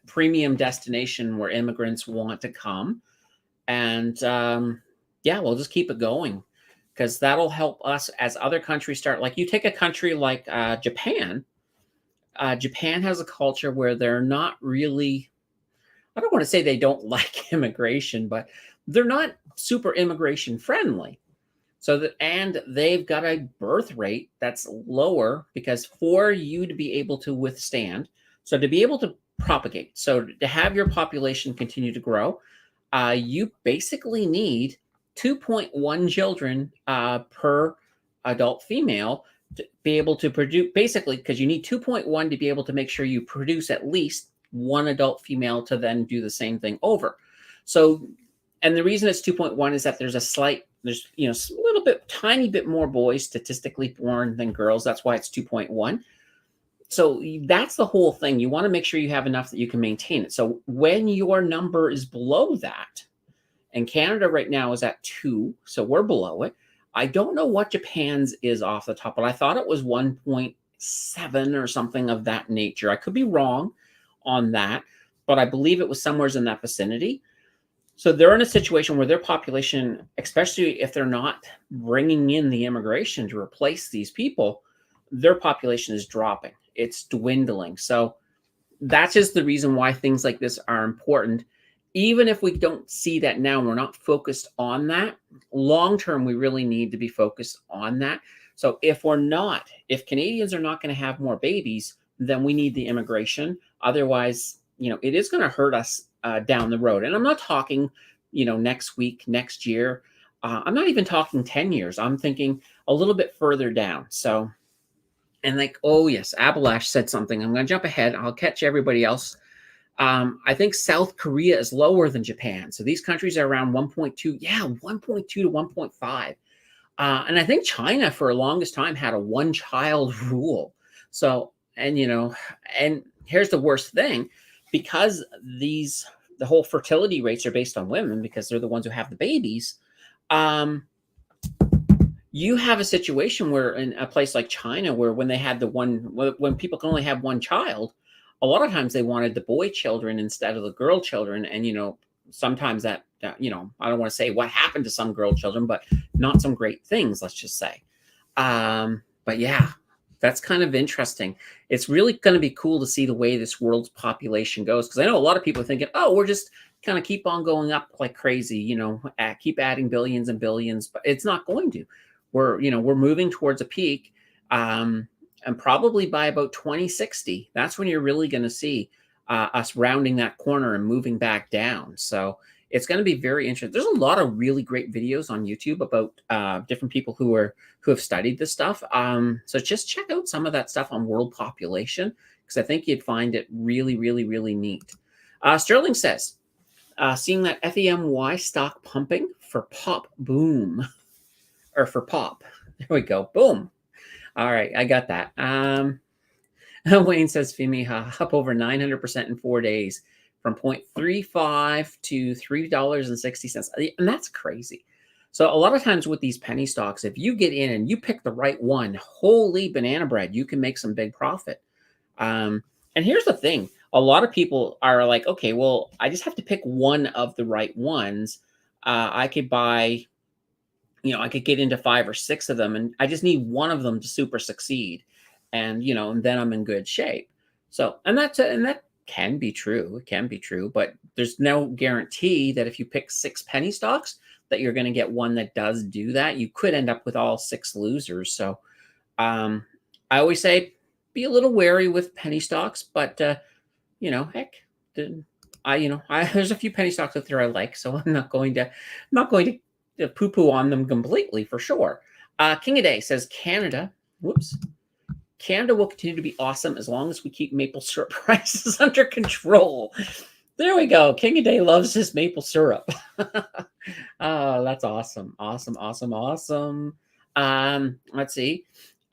premium destination where immigrants want to come. And we'll just keep it going, because that'll help us as other countries start. Like, you take a country like Japan. Japan has a culture where they're not really, I don't want to say they don't like immigration, but they're not super immigration friendly. And they've got a birth rate that's lower, because for you to be able to withstand, so to be able to propagate, so to have your population continue to grow, you basically need 2.1 children per adult female to be able to produce, basically, because you need 2.1 to be able to make sure you produce at least one adult female to then do the same thing over. So, and the reason it's 2.1 is that there's a little bit, tiny bit more boys statistically born than girls. That's why it's 2.1. So that's the whole thing. You want to make sure you have enough that you can maintain it. So when your number is below that, and Canada right now is at 2, so we're below it. I don't know what Japan's is off the top, but I thought it was 1.7 or something of that nature. I could be wrong on that, but I believe it was somewhere in that vicinity. So they're in a situation where their population, especially if they're not bringing in the immigration to replace these people, their population is dropping. It's dwindling. So that's just the reason why things like this are important. Even if we don't see that now, we're not focused on that, long term, we really need to be focused on that. So if Canadians are not going to have more babies, then we need the immigration. Otherwise, it is going to hurt us down the road. And I'm not talking, next week, next year. I'm not even talking 10 years. I'm thinking a little bit further down. So, and like, oh yes, Abalash said something. I'm going to jump ahead. I'll catch everybody else. I think South Korea is lower than Japan. So these countries are around 1.2. Yeah, 1.2 to 1.5. And I think China for the longest time had a one-child rule. So, and here's the worst thing, because the whole fertility rates are based on women because they're the ones who have the babies. You have a situation where in a place like China, where when people can only have one child, a lot of times they wanted the boy children instead of the girl children. And, sometimes that, I don't want to say what happened to some girl children, but not some great things, let's just say. But yeah, that's kind of interesting. It's really going to be cool to see the way this world's population goes. Because I know a lot of people are thinking, oh, we're just kind of keep on going up like crazy, keep adding billions and billions, but it's not going to. We're moving towards a peak. And probably by about 2060, that's when you're really going to see us rounding that corner and moving back down. So it's going to be very interesting. There's a lot of really great videos on YouTube about different people who have studied this stuff. So just check out some of that stuff on world population, because I think you'd find it really, really, really neat. Sterling says, seeing that FEMY stock pumping for pop boom, or for pop. There we go. Boom. All right, I got that. Wayne says FEMY up over 900% in 4 days, from 0.35 to $3.60. And that's crazy. So a lot of times with these penny stocks, if you get in and you pick the right one, holy banana bread, you can make some big profit. And here's the thing. A lot of people are like, okay, well, I just have to pick one of the right ones. I could buy, I could get into 5 or 6 of them, and I just need one of them to super succeed. And, and then I'm in good shape. So, and that can be true. It can be true, but there's no guarantee that if you pick 6 penny stocks that you're going to get one that does do that. You could end up with all 6 losers. So, I always say be a little wary with penny stocks, but, heck, there's a few penny stocks out there I like, so I'm not going to poo-poo on them completely, for sure. King of Day says Canada will continue to be awesome as long as we keep maple syrup prices under control. There we go. King of Day loves his maple syrup. Oh, that's awesome. Awesome. Let's see.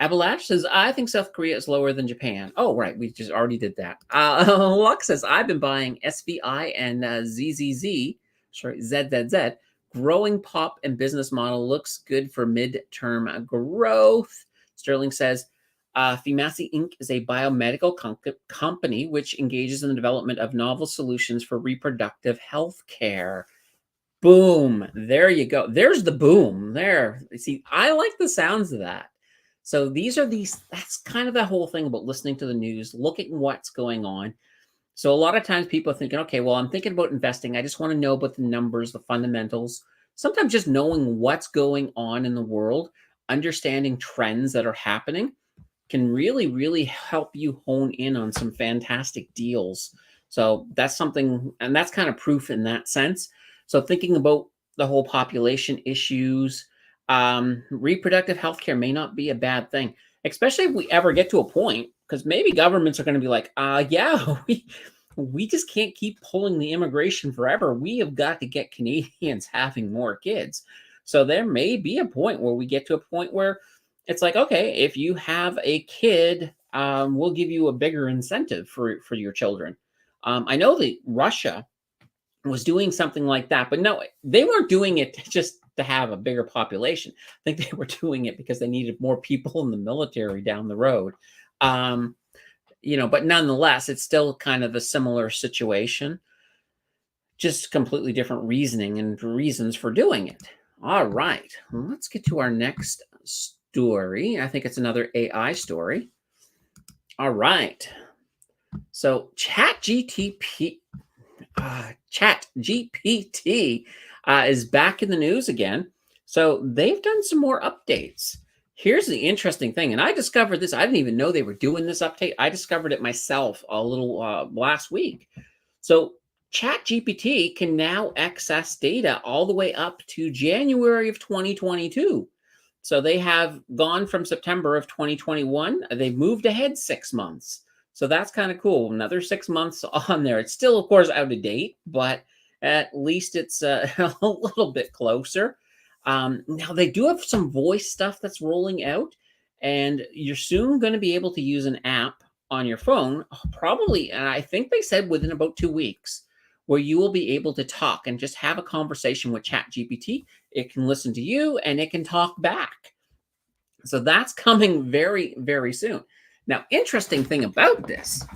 Abalash says, I think South Korea is lower than Japan. Oh, right. We just already did that. Lux says, I've been buying SVI and ZZZ. Growing pop and business model looks good for midterm growth. Sterling says, Fimasi Inc. is a biomedical company which engages in the development of novel solutions for reproductive health care. Boom. There you go. There's the boom. There. See, I like the sounds of that. So that's kind of the whole thing about listening to the news, looking what's going on. So a lot of times people are thinking, okay, well, I'm thinking about investing. I just want to know about the numbers, the fundamentals. Sometimes just knowing what's going on in the world, understanding trends that are happening, can really, really help you hone in on some fantastic deals. So that's something, and that's kind of proof in that sense. So thinking about the whole population issues, reproductive health care may not be a bad thing, especially if we ever get to a point, because maybe governments are going to be like, yeah, we just can't keep pulling the immigration forever. We have got to get Canadians having more kids. So there may be a point where we get to a point where it's like, okay, if you have a kid, we'll give you a bigger incentive for your children. I know that Russia was doing something like that, but no, they weren't doing it just to have a bigger population. I think they were doing it because they needed more people in the military down the road. But nonetheless, it's still kind of a similar situation, just completely different reasoning and reasons for doing it. All right, let's get to our next story. I think it's another AI story. All right. So ChatGPT is back in the news again. So they've done some more updates. Here's the interesting thing, and I discovered this. I didn't even know they were doing this update. I discovered it myself a little last week. So ChatGPT can now access data all the way up to January of 2022. So they have gone from September of 2021. They've moved ahead 6 months. So that's kind of cool. Another 6 months on there. It's still, of course, out of date, but at least it's a little bit closer. Now they do have some voice stuff that's rolling out, and you're soon going to be able to use an app on your phone, probably, and I think they said within about 2 weeks, where you will be able to talk and just have a conversation with ChatGPT. It can listen to you and it can talk back. So that's coming very, very soon. Now, interesting thing about this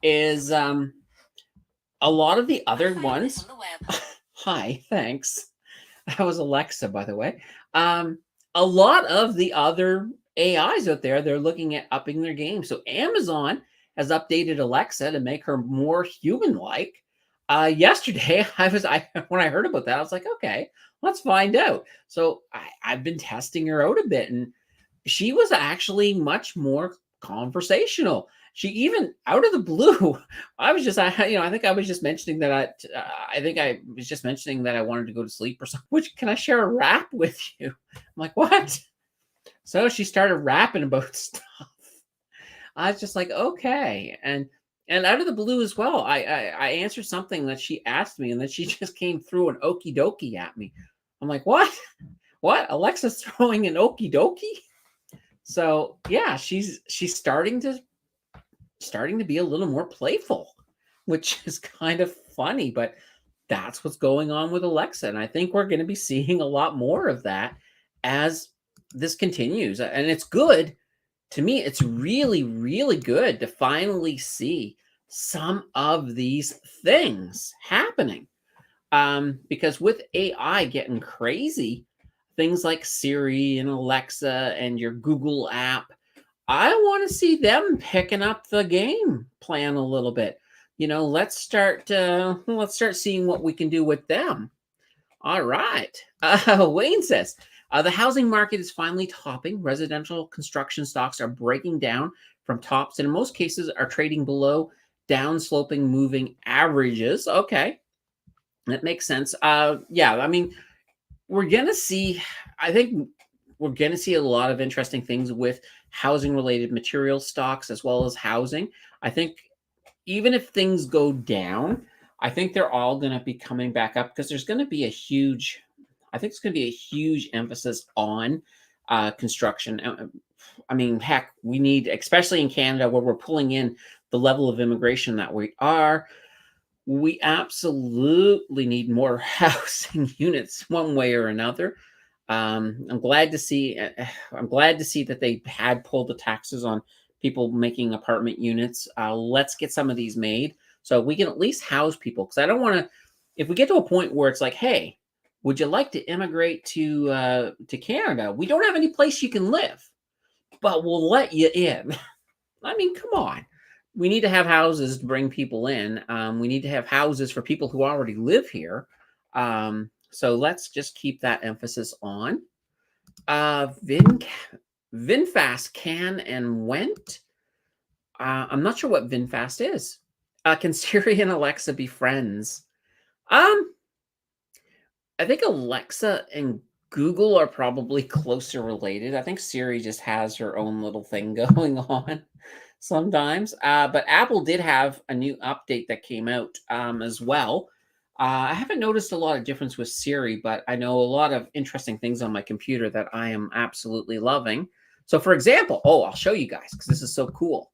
is a lot of the other ones. Hi, thanks. That was Alexa, by the way. A lot of the other AIs out there, they're looking at upping their game. So Amazon has updated Alexa to make her more human-like. Yesterday, when I heard about that, I was like, okay, let's find out. So I've been testing her out a bit, and she was actually much more conversational. She even out of the blue, I was just, I think I was just mentioning that I think I was just mentioning that I wanted to go to sleep or something. Which can I share a rap with you? I'm like, what? So she started rapping about stuff. I was just like, okay, and out of the blue as well, I answered something that she asked me, and then she just came through an okie dokie at me. I'm like, what? What? Alexa's throwing an okie dokie? So yeah, she's starting to be a little more playful, which is kind of funny, but that's what's going on with Alexa. And I think we're going to be seeing a lot more of that as this continues. And it's good. To me, it's really, really good to finally see some of these things happening. Because with AI getting crazy, things like Siri and Alexa and your Google app, I want to see them picking up the game plan a little bit. Let's start seeing what we can do with them. All right. Wayne says, the housing market is finally topping. Residential construction stocks are breaking down from tops, and in most cases are trading below downsloping moving averages. Okay. That makes sense. Yeah, I mean, we're going to see, I think we're going to see a lot of interesting things with housing related material stocks as well as housing. I think even if things go down, I think they're all going to be coming back up because there's going to be I think it's going to be a huge emphasis on construction. I mean, heck, we need, especially in Canada where we're pulling in the level of immigration that we are, we absolutely need more housing units one way or another. I'm glad to see that they had pulled the taxes on people making apartment units. Let's get some of these made so we can at least house people. Because I don't want to. If we get to a point where it's like, hey, would you like to immigrate to Canada? We don't have any place you can live, but we'll let you in. I mean, come on. We need to have houses to bring people in. We need to have houses for people who already live here. So let's just keep that emphasis on. VinFast can and went. I'm not sure what VinFast is. Can Siri and Alexa be friends? I think Alexa and Google are probably closer related. I think Siri just has her own little thing going on sometimes. But Apple did have a new update that came out as well. I haven't noticed a lot of difference with Siri, but I know a lot of interesting things on my computer that I am absolutely loving. So for example, I'll show you guys because this is so cool.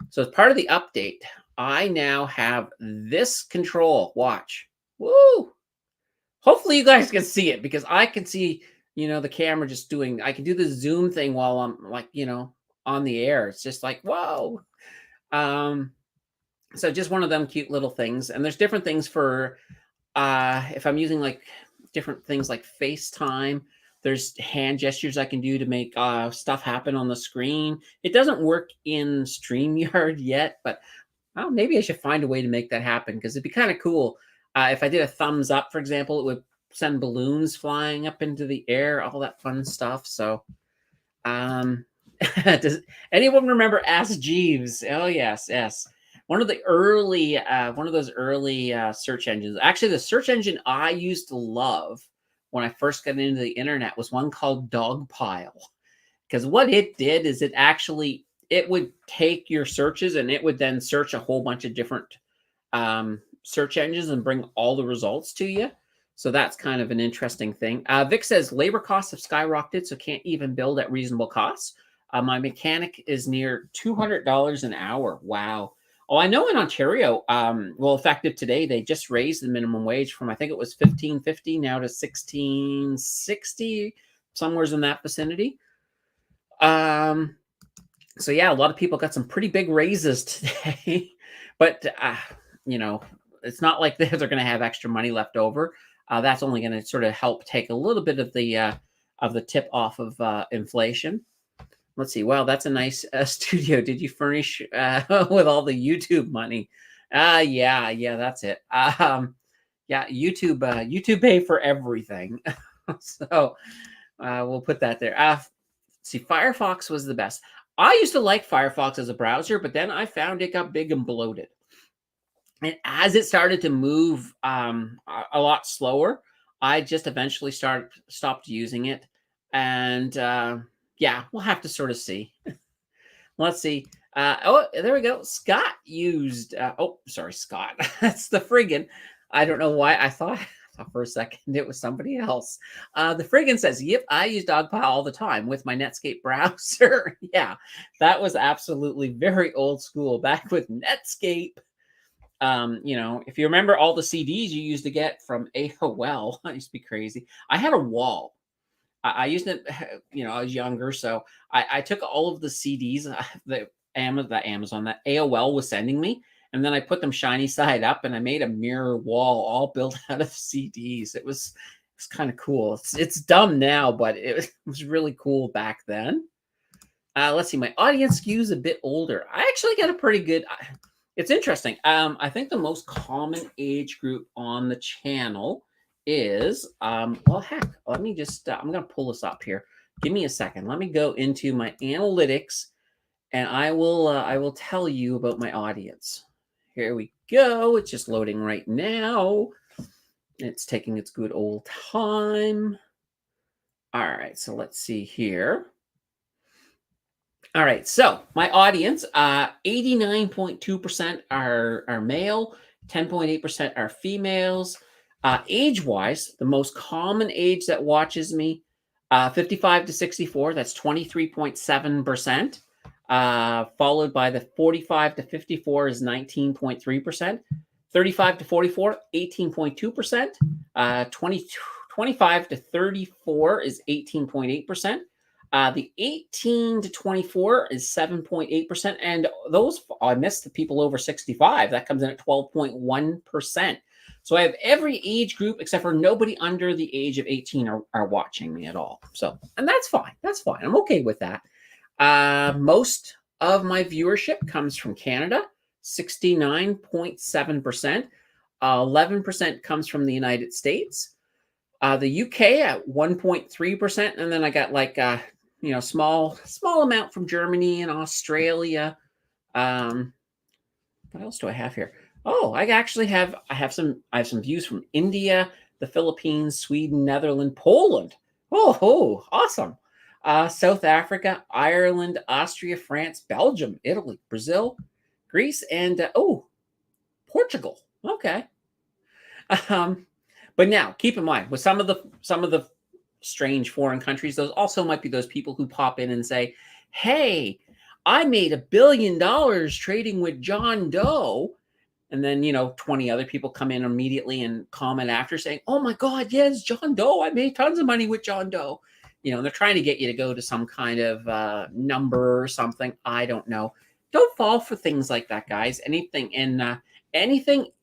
So as part of the update, I now have this control. Watch. Woo! Hopefully you guys can see it because I can see, the camera just doing, I can do the zoom thing while I'm like, on the air. It's just like, whoa. So just one of them cute little things. And there's different things for, if I'm using like different things like FaceTime, there's hand gestures I can do to make stuff happen on the screen. It doesn't work in StreamYard yet, but maybe I should find a way to make that happen because it'd be kind of cool. If I did a thumbs up, for example, it would send balloons flying up into the air, all that fun stuff. So, um, does anyone remember Ask Jeeves? Oh yes, yes. One of those early search engines. Actually, the search engine I used to love when I first got into the internet was one called Dogpile. Because what it did is it would take your searches and it would then search a whole bunch of different search engines and bring all the results to you. So that's kind of an interesting thing. Vic says labor costs have skyrocketed, so can't even build at reasonable costs. My mechanic is near $200 an hour. Wow. Oh, I know in Ontario, well, effective today, they just raised the minimum wage from I think it was 15.50 now to 16.60, somewhere's in that vicinity. Um, so yeah, a lot of people got some pretty big raises today, but you know, it's not like they're going to have extra money left over. That's only going to sort of help take a little bit of the tip off of inflation. Let's see. Wow, that's a nice studio. Did you furnish with all the YouTube money? Yeah, that's it. Yeah, YouTube pay for everything. So we'll put that there. See, Firefox was the best. I used to like Firefox as a browser, but then I found it got big and bloated. And as it started to move a lot slower, I just eventually stopped using it. And yeah, we'll have to sort of see. Let's see. Oh, there we go. Scott used. Oh, sorry, Scott. That's the friggin'. I don't know why I thought for a second it was somebody else. The friggin' says, "Yep, I use Dogpile all the time with my Netscape browser." Yeah, that was absolutely very old school back with Netscape. You know, if you remember all the CDs you used to get from AOL, that used to be crazy. I had a wall. I used it, you know, I was younger, so I took all of the CDs that Amazon, that AOL was sending me, and then I put them shiny side up, and I made a mirror wall all built out of CDs. It's kind of cool. It's dumb now, but it was really cool back then. Let's see, my audience skews a bit older. I actually got a pretty good. It's interesting. I think the most common age group on the channel is well, heck, let me just I'm gonna pull this up here. Give me a second. Let me go into my analytics and I will tell you about my audience. Here we go. It's just loading right now. It's taking its good old time. All right, so let's see here. All right, so my audience, 89.2% are male, 10.8% are females. Age-wise, the most common age that watches me, 55 to 64, that's 23.7%. Followed by the 45 to 54 is 19.3%. 35 to 44, 18.2%. 25 to 34 is 18.8%. The 18 to 24 is 7.8%. And those, I missed the people over 65. That comes in at 12.1%. So I have every age group except for nobody under the age of 18 are watching me at all. So, and that's fine. That's fine. I'm okay with that. Most of my viewership comes from Canada, 69.7%. 11% comes from the United States. The UK at 1.3%. And then I got like small amount from Germany and Australia. What else do I have here? Oh, I have some views from India, the Philippines, Sweden, Netherlands, Poland. Oh, awesome. South Africa, Ireland, Austria, France, Belgium, Italy, Brazil, Greece, and Portugal. Okay. But now keep in mind with some of the strange foreign countries, those also might be those people who pop in and say, hey, I made $1 billion trading with John Doe. And then, 20 other people come in immediately and comment after saying, oh my God, yes, John Doe. I made tons of money with John Doe. And they're trying to get you to go to some kind of number or something. I don't know. Don't fall for things like that, guys. Anything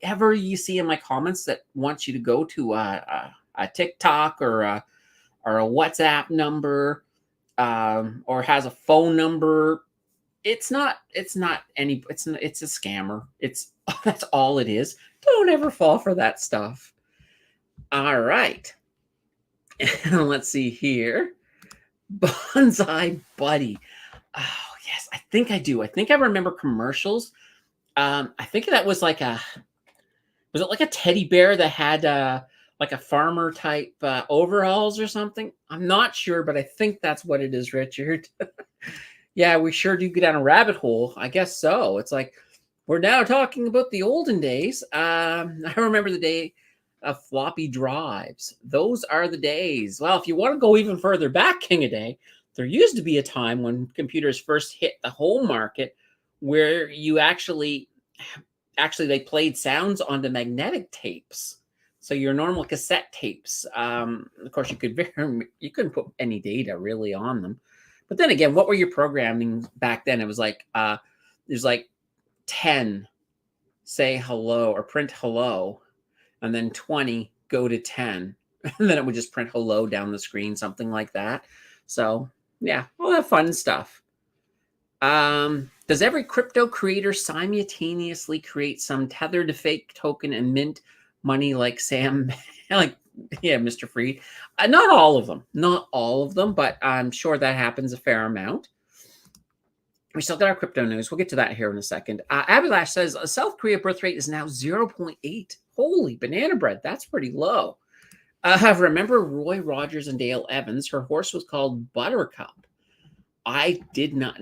ever you see in my comments that wants you to go to a TikTok or a WhatsApp number or has a phone number, it's a scammer. That's all it is. Don't ever fall for that stuff. All right. Let's see here. Bonsai Buddy. Oh, yes, I think I do. I think I remember commercials. I think that was like was it like a teddy bear that had like a farmer type overalls or something? I'm not sure, but I think that's what it is, Richard. Yeah, we sure do go down a rabbit hole. I guess so. It's like we're now talking about the olden days. I remember the day of floppy drives. Those are the days. Well, if you want to go even further back, King of Day, there used to be a time when computers first hit the home market where you actually they played sounds onto magnetic tapes. So your normal cassette tapes, of course, you couldn't put any data really on them. But then again, what were your programming back then? It was like there's like 10 say hello or print hello, and then 20 go to 10, and then it would just print hello down the screen, something like that. So yeah, all that fun stuff. Does every crypto creator simultaneously create some tethered to fake token and mint money like Sam, like yeah, Mr. Freed? Not all of them, but I'm sure that happens a fair amount. We still got our crypto news. We'll get to that here in a second. Abilash says a South Korea birth rate is now 0.8. Holy banana bread, that's pretty low. Remember Roy Rogers and Dale Evans? Her horse was called Buttercup. I did not.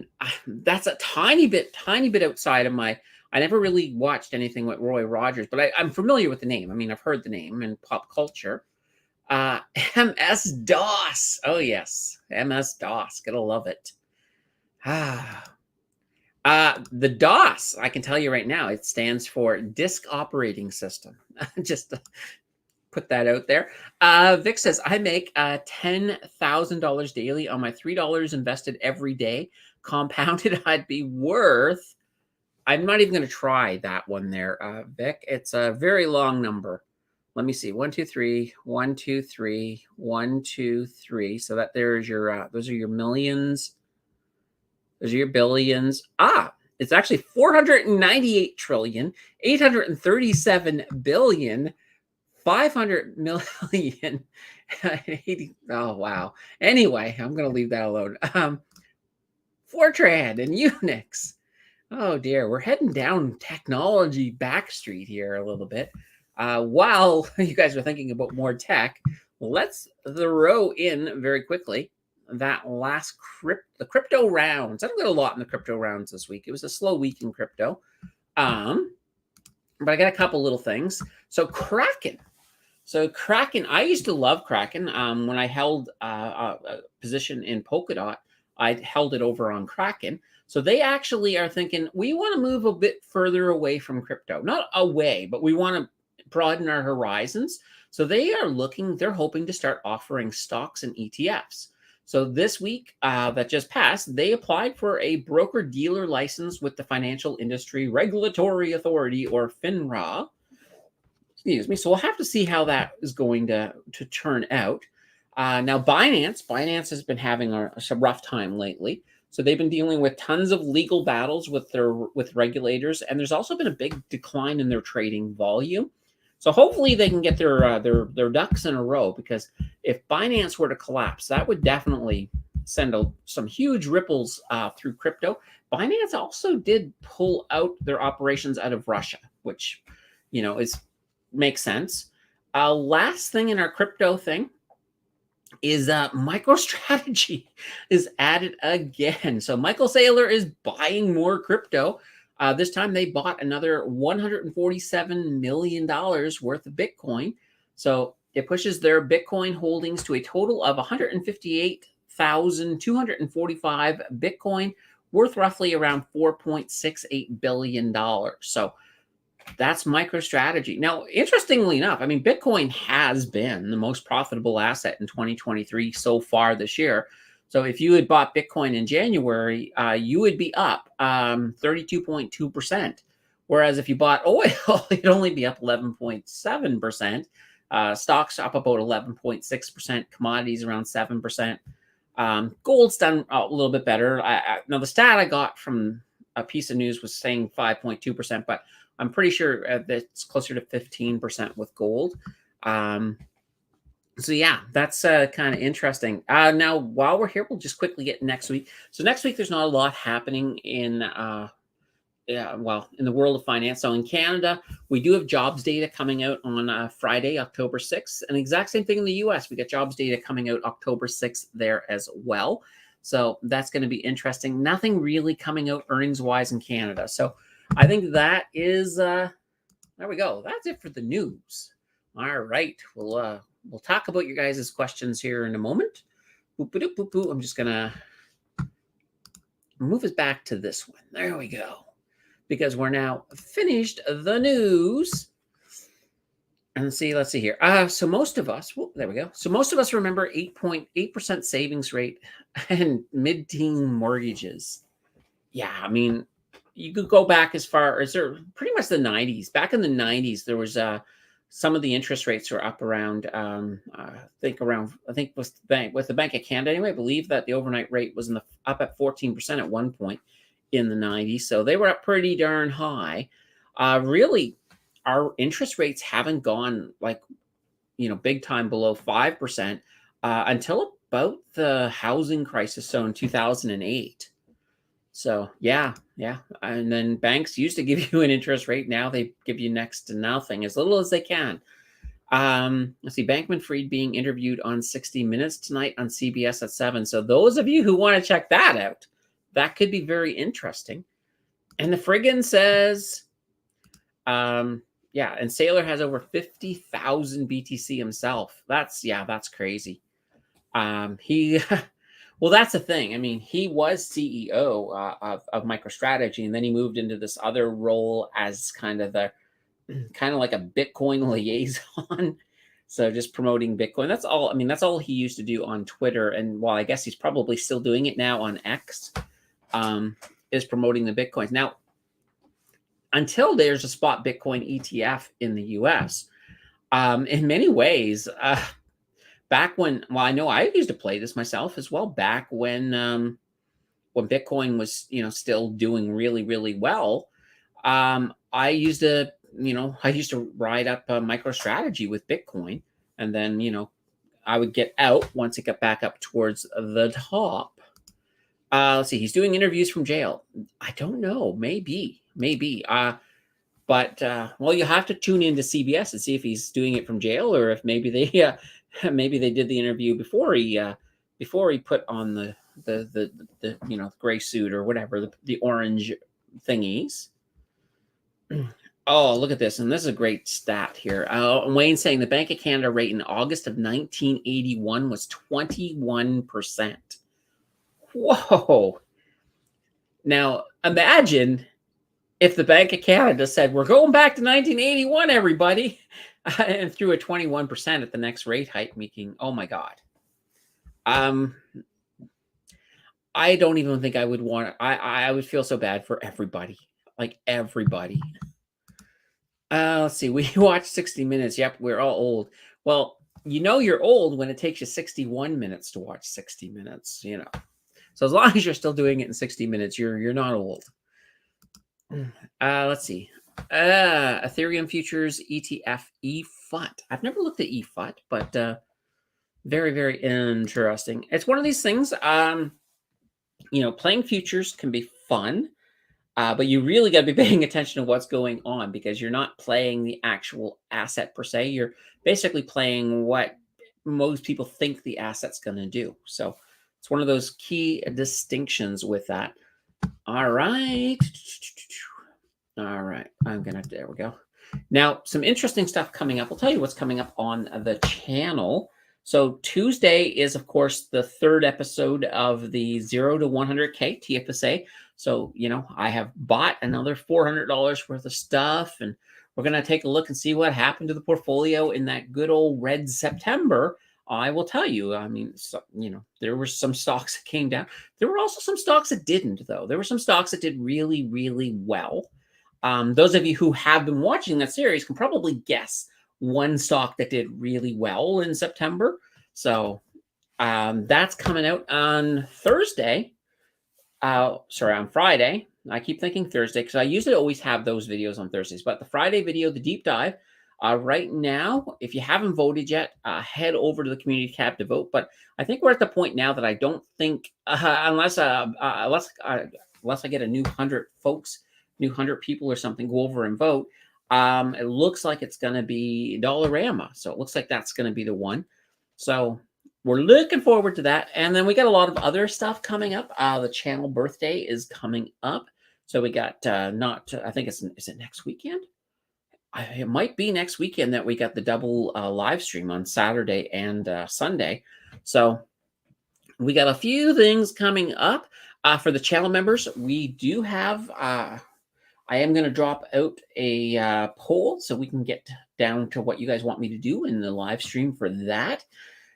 That's a tiny bit outside of my. I never really watched anything with Roy Rogers, but I'm familiar with the name. I mean, I've heard the name in pop culture. MS-DOS. Oh, yes. MS-DOS. Gotta love it. The DOS, I can tell you right now, it stands for Disk Operating System. Just put that out there. Vic says, I make $10,000 daily on my $3 invested every day. Compounded, I'd be worth. I'm not even going to try that one there, Vic. It's a very long number. Let me see. 1, 2, 3, 1, 2, 3, 1, 2, 3. So that there's your, those are your millions. Those are your billions. It's actually 498 trillion, 837 billion. 500 million. 80, oh, wow. Anyway, I'm going to leave that alone. Fortran and Unix. Oh, dear. We're heading down technology backstreet here a little bit. While you guys are thinking about more tech, let's throw in very quickly that last the crypto rounds. I don't get a lot in the crypto rounds this week. It was a slow week in crypto. But I got a couple little things. So Kraken, I used to love Kraken. When I held a position in Polkadot, I held it over on Kraken. So they actually are thinking, we want to move a bit further away from crypto. Not away, but we want to broaden our horizons. So they're hoping to start offering stocks and ETFs. So this week that just passed, they applied for a broker-dealer license with the Financial Industry Regulatory Authority, or FINRA. Excuse me. So we'll have to see how that is going to turn out. Now, Binance has been having a rough time lately. So they've been dealing with tons of legal battles with regulators, and there's also been a big decline in their trading volume. So hopefully they can get their ducks in a row, because if Binance were to collapse, that would definitely send some huge ripples through crypto. Binance also did pull out their operations out of Russia, which makes sense. Last thing in our crypto thing is MicroStrategy is at it again. So Michael Saylor is buying more crypto. This time they bought another $147 million worth of Bitcoin. So it pushes their Bitcoin holdings to a total of 158,245 Bitcoin, worth roughly around $4.68 billion. So that's MicroStrategy. Now, interestingly enough, I mean, Bitcoin has been the most profitable asset in 2023 so far this year. So if you had bought Bitcoin in January, you would be up 32.2%. Whereas if you bought oil, it'd only be up 11.7%. Stocks up about 11.6%. Commodities around 7%. Gold's done a little bit better. Now, the stat I got from a piece of news was saying 5.2%, but I'm pretty sure that's closer to 15% with gold. So yeah, that's kind of interesting. Now, while we're here, we'll just quickly get next week. So next week, there's not a lot happening in yeah, well, in the world of finance. So in Canada, we do have jobs data coming out on Friday, October 6th. And the exact same thing in the US. We got jobs data coming out October 6th there as well. So that's going to be interesting. Nothing really coming out earnings wise in Canada. So I think that is there we go. That's it for the news. All right. We'll talk about your guys' questions here in a moment. Boop, boop, boop, boop. I'm just gonna move us back to this one. There we go. Because we're now finished the news. And let's see here. So most of us, there we go. So most of us remember 8.8% savings rate and mid-teen mortgages. Yeah, I mean, you could go back as far as pretty much the 90s. Back in the 90s, there was some of the interest rates were up around I think with the Bank of Canada anyway. I believe that the overnight rate was up at 14% at one point in the 90s. So they were up pretty darn high. Really, our interest rates haven't gone big time below 5% until about the housing crisis, so in 2008. So yeah. And then banks used to give you an interest rate. Now they give you next to nothing, as little as they can. Let's see, Bankman-Fried being interviewed on 60 Minutes tonight on CBS at 7. So those of you who want to check that out, that could be very interesting. And the friggin' says, and Saylor has over 50,000 BTC himself. That's crazy. He Well, that's the thing. I mean, he was CEO of MicroStrategy, and then he moved into this other role as kind of like a Bitcoin liaison. So just promoting Bitcoin. That's all. I mean, that's all he used to do on Twitter. And while I guess he's probably still doing it now on X, is promoting the Bitcoins. Now, until there's a spot Bitcoin ETF in the US, in many ways, back when, I know I used to play this myself as well. Back when Bitcoin was, still doing really, really well, I used to ride up MicroStrategy with Bitcoin, and then I would get out once it got back up towards the top. Let's see, he's doing interviews from jail. I don't know, maybe. But you have to tune into CBS and see if he's doing it from jail, or if maybe they did the interview before he put on the gray suit or whatever, the orange thingies. Oh, look at this. And this is a great stat here. Wayne saying the Bank of Canada rate in August of 1981 was 21%. Whoa. Now, imagine if the Bank of Canada said, we're going back to 1981, everybody, and threw a 21% at the next rate hike, making, oh my God. I don't even think I would want to, I would feel so bad for everybody, like everybody. Let's see, we watched 60 Minutes. Yep, we're all old. Well, you're old when it takes you 61 minutes to watch 60 Minutes, So as long as you're still doing it in 60 minutes, you're not old. Let's see. Ethereum futures ETF EFUT. I've never looked at EFUT, but very, very interesting. It's one of these things. Playing futures can be fun, but you really got to be paying attention to what's going on, because you're not playing the actual asset per se. You're basically playing what most people think the asset's going to do. So it's one of those key distinctions with that. All right. There we go. Now, some interesting stuff coming up. I'll tell you what's coming up on the channel. So Tuesday is, of course, the third episode of the 0 to 100K TFSA. So, I have bought another $400 worth of stuff, and we're going to take a look and see what happened to the portfolio in that good old red September. I will tell you, I mean, there were some stocks that came down. There were also some stocks that didn't, though. There were some stocks that did really, really well. Those of you who have been watching that series can probably guess one stock that did really well in September. So that's coming out on Thursday. On Friday. I keep thinking Thursday because I usually always have those videos on Thursdays. But the Friday video, the deep dive, Right now, if you haven't voted yet, head over to the community tab to vote. But I think we're at the point now that I don't think, unless I get a new 100 folks, new 100 people or something, go over and vote. It looks like it's going to be Dollarama, so it looks like that's going to be the one. So we're looking forward to that. And then we got a lot of other stuff coming up. The channel birthday is coming up. So we got I think is it next weekend? It might be next weekend that we got the double live stream on Saturday and Sunday. So we got a few things coming up for the channel members. We do have, I am going to drop out a poll so we can get down to what you guys want me to do in the live stream for that.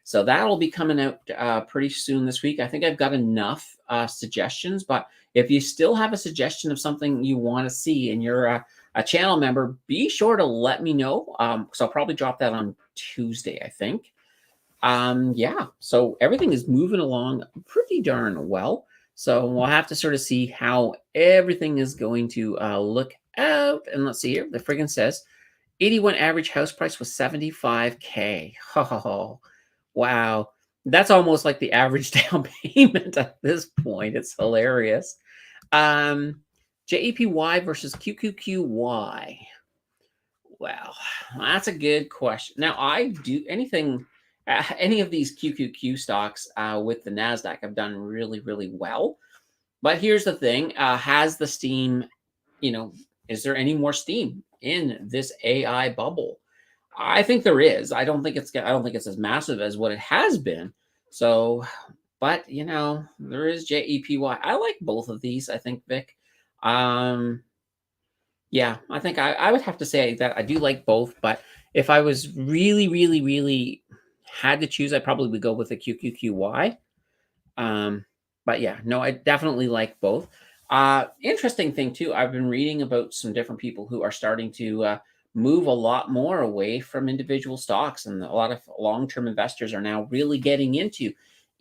So that'll be coming out pretty soon this week. I think I've got enough suggestions, but if you still have a suggestion of something you want to see and you're a channel member, be sure to let me know. So I'll probably drop that on Tuesday, I think. Yeah, so everything is moving along pretty darn well. So we'll have to sort of see how everything is going to look out. And let's see here. The friggin' says 81 average house price was 75K. Oh, wow. That's almost like the average down payment at this point. It's hilarious. JEPY versus QQQY. Well, that's a good question. Now, I do anything, any of these QQQ stocks with the NASDAQ have done really, really well. But here's the thing. Has the steam, is there any more steam in this AI bubble? I think there is. I don't think it's as massive as what it has been. So, but there is JEPY. I like both of these, I think, Vic. Yeah, I think I would have to say that I do like both, but if I was really, really, really had to choose, I probably would go with the QQQY. But yeah, no, I definitely like both. Interesting thing too, I've been reading about some different people who are starting to move a lot more away from individual stocks, and a lot of long-term investors are now really getting into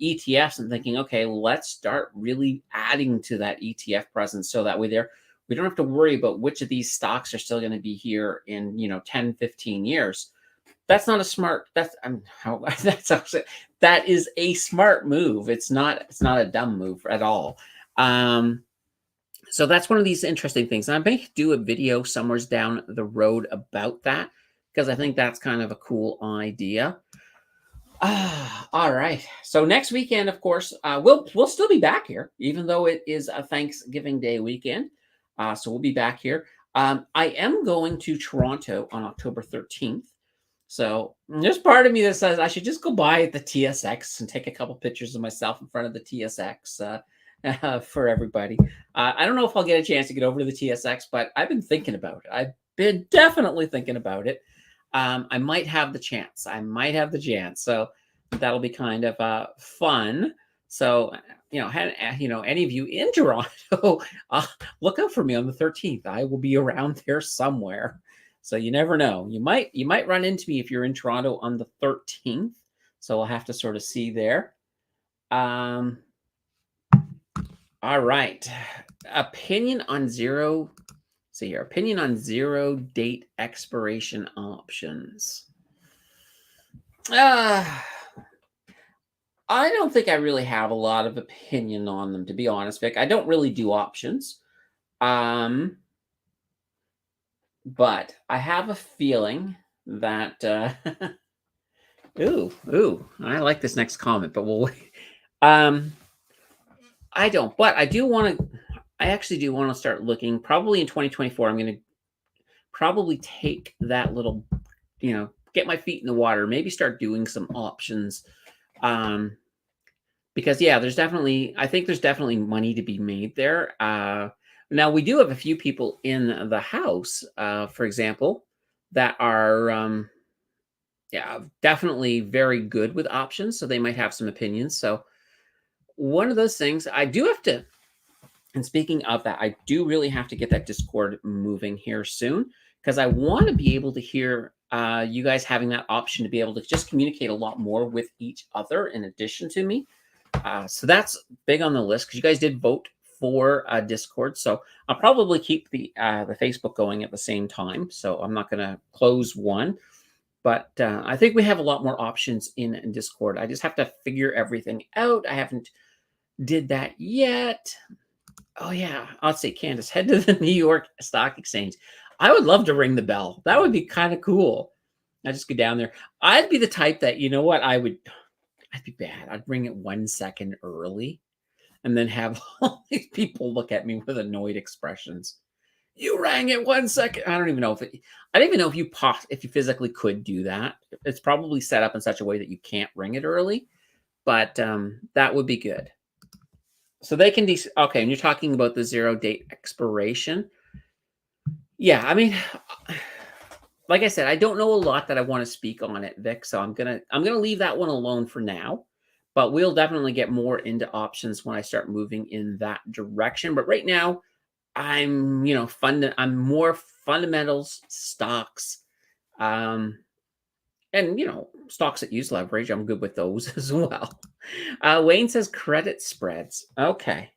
ETFs and thinking, okay, let's start really adding to that ETF presence so that way we don't have to worry about which of these stocks are still going to be here in 10, 15 years. That's not a smart. That is a smart move. It's not a dumb move at all. So that's one of these interesting things. And I may do a video somewhere down the road about that because I think that's kind of a cool idea. All right. So next weekend, of course, we'll still be back here, even though it is a Thanksgiving Day weekend. So we'll be back here. I am going to Toronto on October 13th. So there's part of me that says I should just go by at the TSX and take a couple pictures of myself in front of the TSX for everybody. I don't know if I'll get a chance to get over to the TSX, but I've been thinking about it. I've been definitely thinking about it. I might have the chance. So that'll be kind of fun. So, any of you in Toronto, look out for me on the 13th. I will be around there somewhere. So you never know. You might run into me if you're in Toronto on the 13th. So we'll have to sort of see there. All right. Opinion on zero date expiration options. I don't think I really have a lot of opinion on them, to be honest, Vic. I don't really do options. But I have a feeling that ooh, I like this next comment, but we'll wait. I don't, but I actually do want to start looking probably in 2024. I'm going to probably take that little, get my feet in the water, maybe start doing some options. Because I think there's definitely money to be made there. Now we do have a few people in the house, for example, that are, definitely very good with options. So they might have some opinions. So one of those things I do have to, and speaking of that, I do really have to get that Discord moving here soon because I want to be able to hear you guys having that option to be able to just communicate a lot more with each other in addition to me. So that's big on the list because you guys did vote for Discord. So I'll probably keep the Facebook going at the same time. So I'm not going to close one. But I think we have a lot more options in Discord. I just have to figure everything out. I haven't did that yet. Oh yeah, let's see, Candace, head to the New York Stock Exchange. I would love to ring the bell. That would be kind of cool. I just go down there. I'd be the type that, you know what, I'd be bad. I'd ring it 1 second early and then have all these people look at me with annoyed expressions. You rang it 1 second. I don't even know I don't even know if you physically could do that. It's probably set up in such a way that you can't ring it early, but that would be good. So they can okay, and you're talking about the 0 date expiration. Yeah, I mean, like I said, I don't know a lot that I want to speak on it, Vic. So I'm gonna leave that one alone for now. But we'll definitely get more into options when I start moving in that direction. But right now, I'm I'm more fundamentals, stocks, and stocks that use leverage. I'm good with those as well. Wayne says credit spreads. Okay.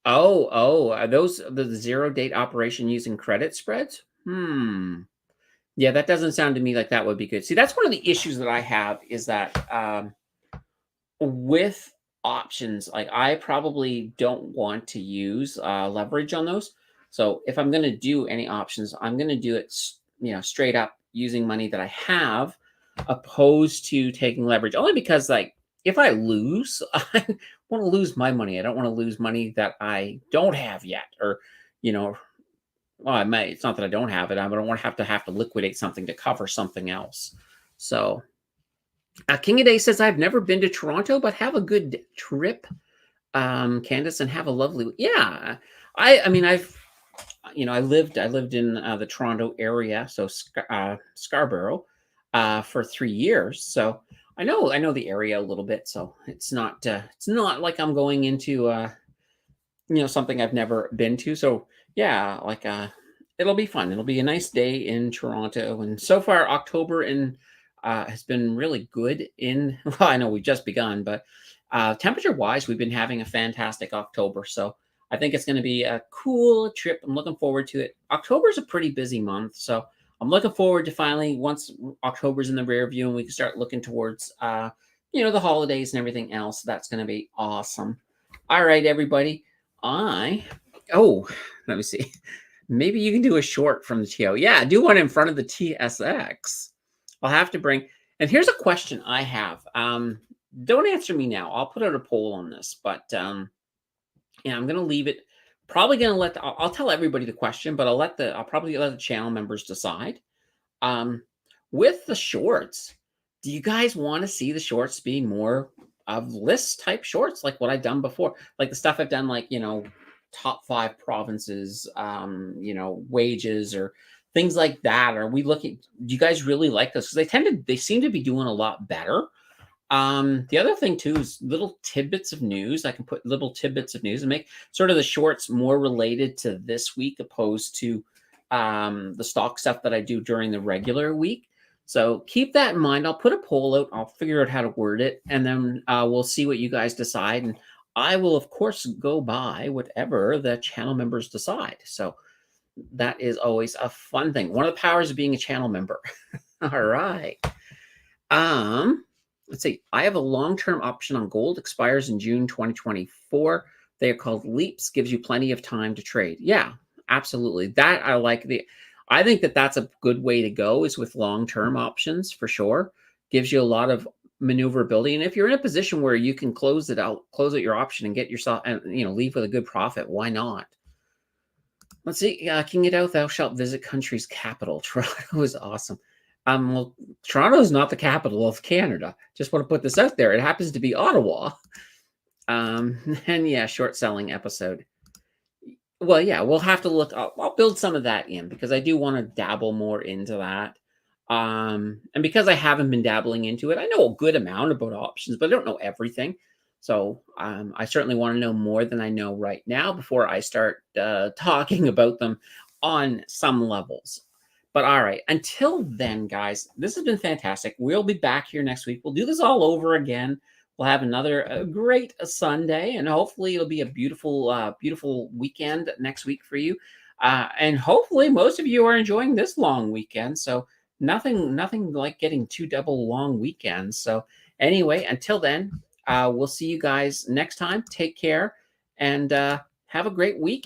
Oh, are those the 0 date operation using credit spreads? Yeah, that doesn't sound to me like that would be good. See, that's one of the issues that I have is that with options, like I probably don't want to use leverage on those. So if I'm going to do any options, I'm going to do it, straight up using money that I have, opposed to taking leverage. Only because, like, if I lose, I want to lose my money. I don't want to lose money that I don't have yet, or well, I might. It's not that I don't have it. I don't want to have to liquidate something to cover something else. So King of Day says, I've never been to Toronto, but have a good trip, Candace, and have a lovely. Yeah, I mean, I lived in the Toronto area, so Scarborough, for 3 years. So I know the area a little bit. So it's not like I'm going into something I've never been to. So yeah, like it'll be fun. It'll be a nice day in Toronto, and so far October has been really good. Well, I know we just begun, but temperature wise, we've been having a fantastic October. So I think it's going to be a cool trip. I'm looking forward to it. October is a pretty busy month, so I'm looking forward to finally, once October's in the rear view and we can start looking towards the holidays and everything else. That's going to be awesome. All right, everybody. Let me see. Maybe you can do a short from the TO. Yeah, do one in front of the TSX. I'll have to bring, and here's a question I have. Don't answer me now. I'll put out a poll on this, but I'm going to leave it. Probably going to I'll tell everybody the question, but I'll probably let the channel members decide. With the shorts, do you guys want to see the shorts be more of list type shorts, like what I've done before, like the stuff I've done, like, top 5 provinces, wages or things like that? Are we looking, do you guys really like this? Because they seem to be doing a lot better. The other thing too is little tidbits of news. I can put little tidbits of news and make sort of the shorts more related to this week, opposed to the stock stuff that I do during the regular week. So keep that in mind. I'll put a poll out. I'll figure out how to word it, and then we'll see what you guys decide. And I will, of course, go by whatever the channel members decide. So that is always a fun thing. One of the powers of being a channel member. All right. Let's see. I have a long-term option on gold, expires in June 2024. They are called leaps, gives you plenty of time to trade. Yeah, absolutely. That I like. I think that's a good way to go, is with long-term options for sure. Gives you a lot of maneuverability. And if you're in a position where you can close out your option and get yourself, and leave with a good profit, why not? Let's see. King it out, thou shalt visit country's capital. Toronto is awesome. Well, Toronto is not the capital of Canada. Just want to put this out there. It happens to be Ottawa. And yeah, short selling episode. Well, yeah, we'll have to look. I'll build some of that in, because I do want to dabble more into that. And because I haven't been dabbling into it, I know a good amount about options, but I don't know everything. So I certainly want to know more than I know right now before I start talking about them on some levels. But all right, until then, guys, this has been fantastic. We'll be back here next week. We'll do this all over again. we'll have another great Sunday, and hopefully it'll be a beautiful, beautiful weekend next week for you. And hopefully most of you are enjoying this long weekend. So nothing like getting two double long weekends. So anyway, until then, we'll see you guys next time. Take care and have a great weekend.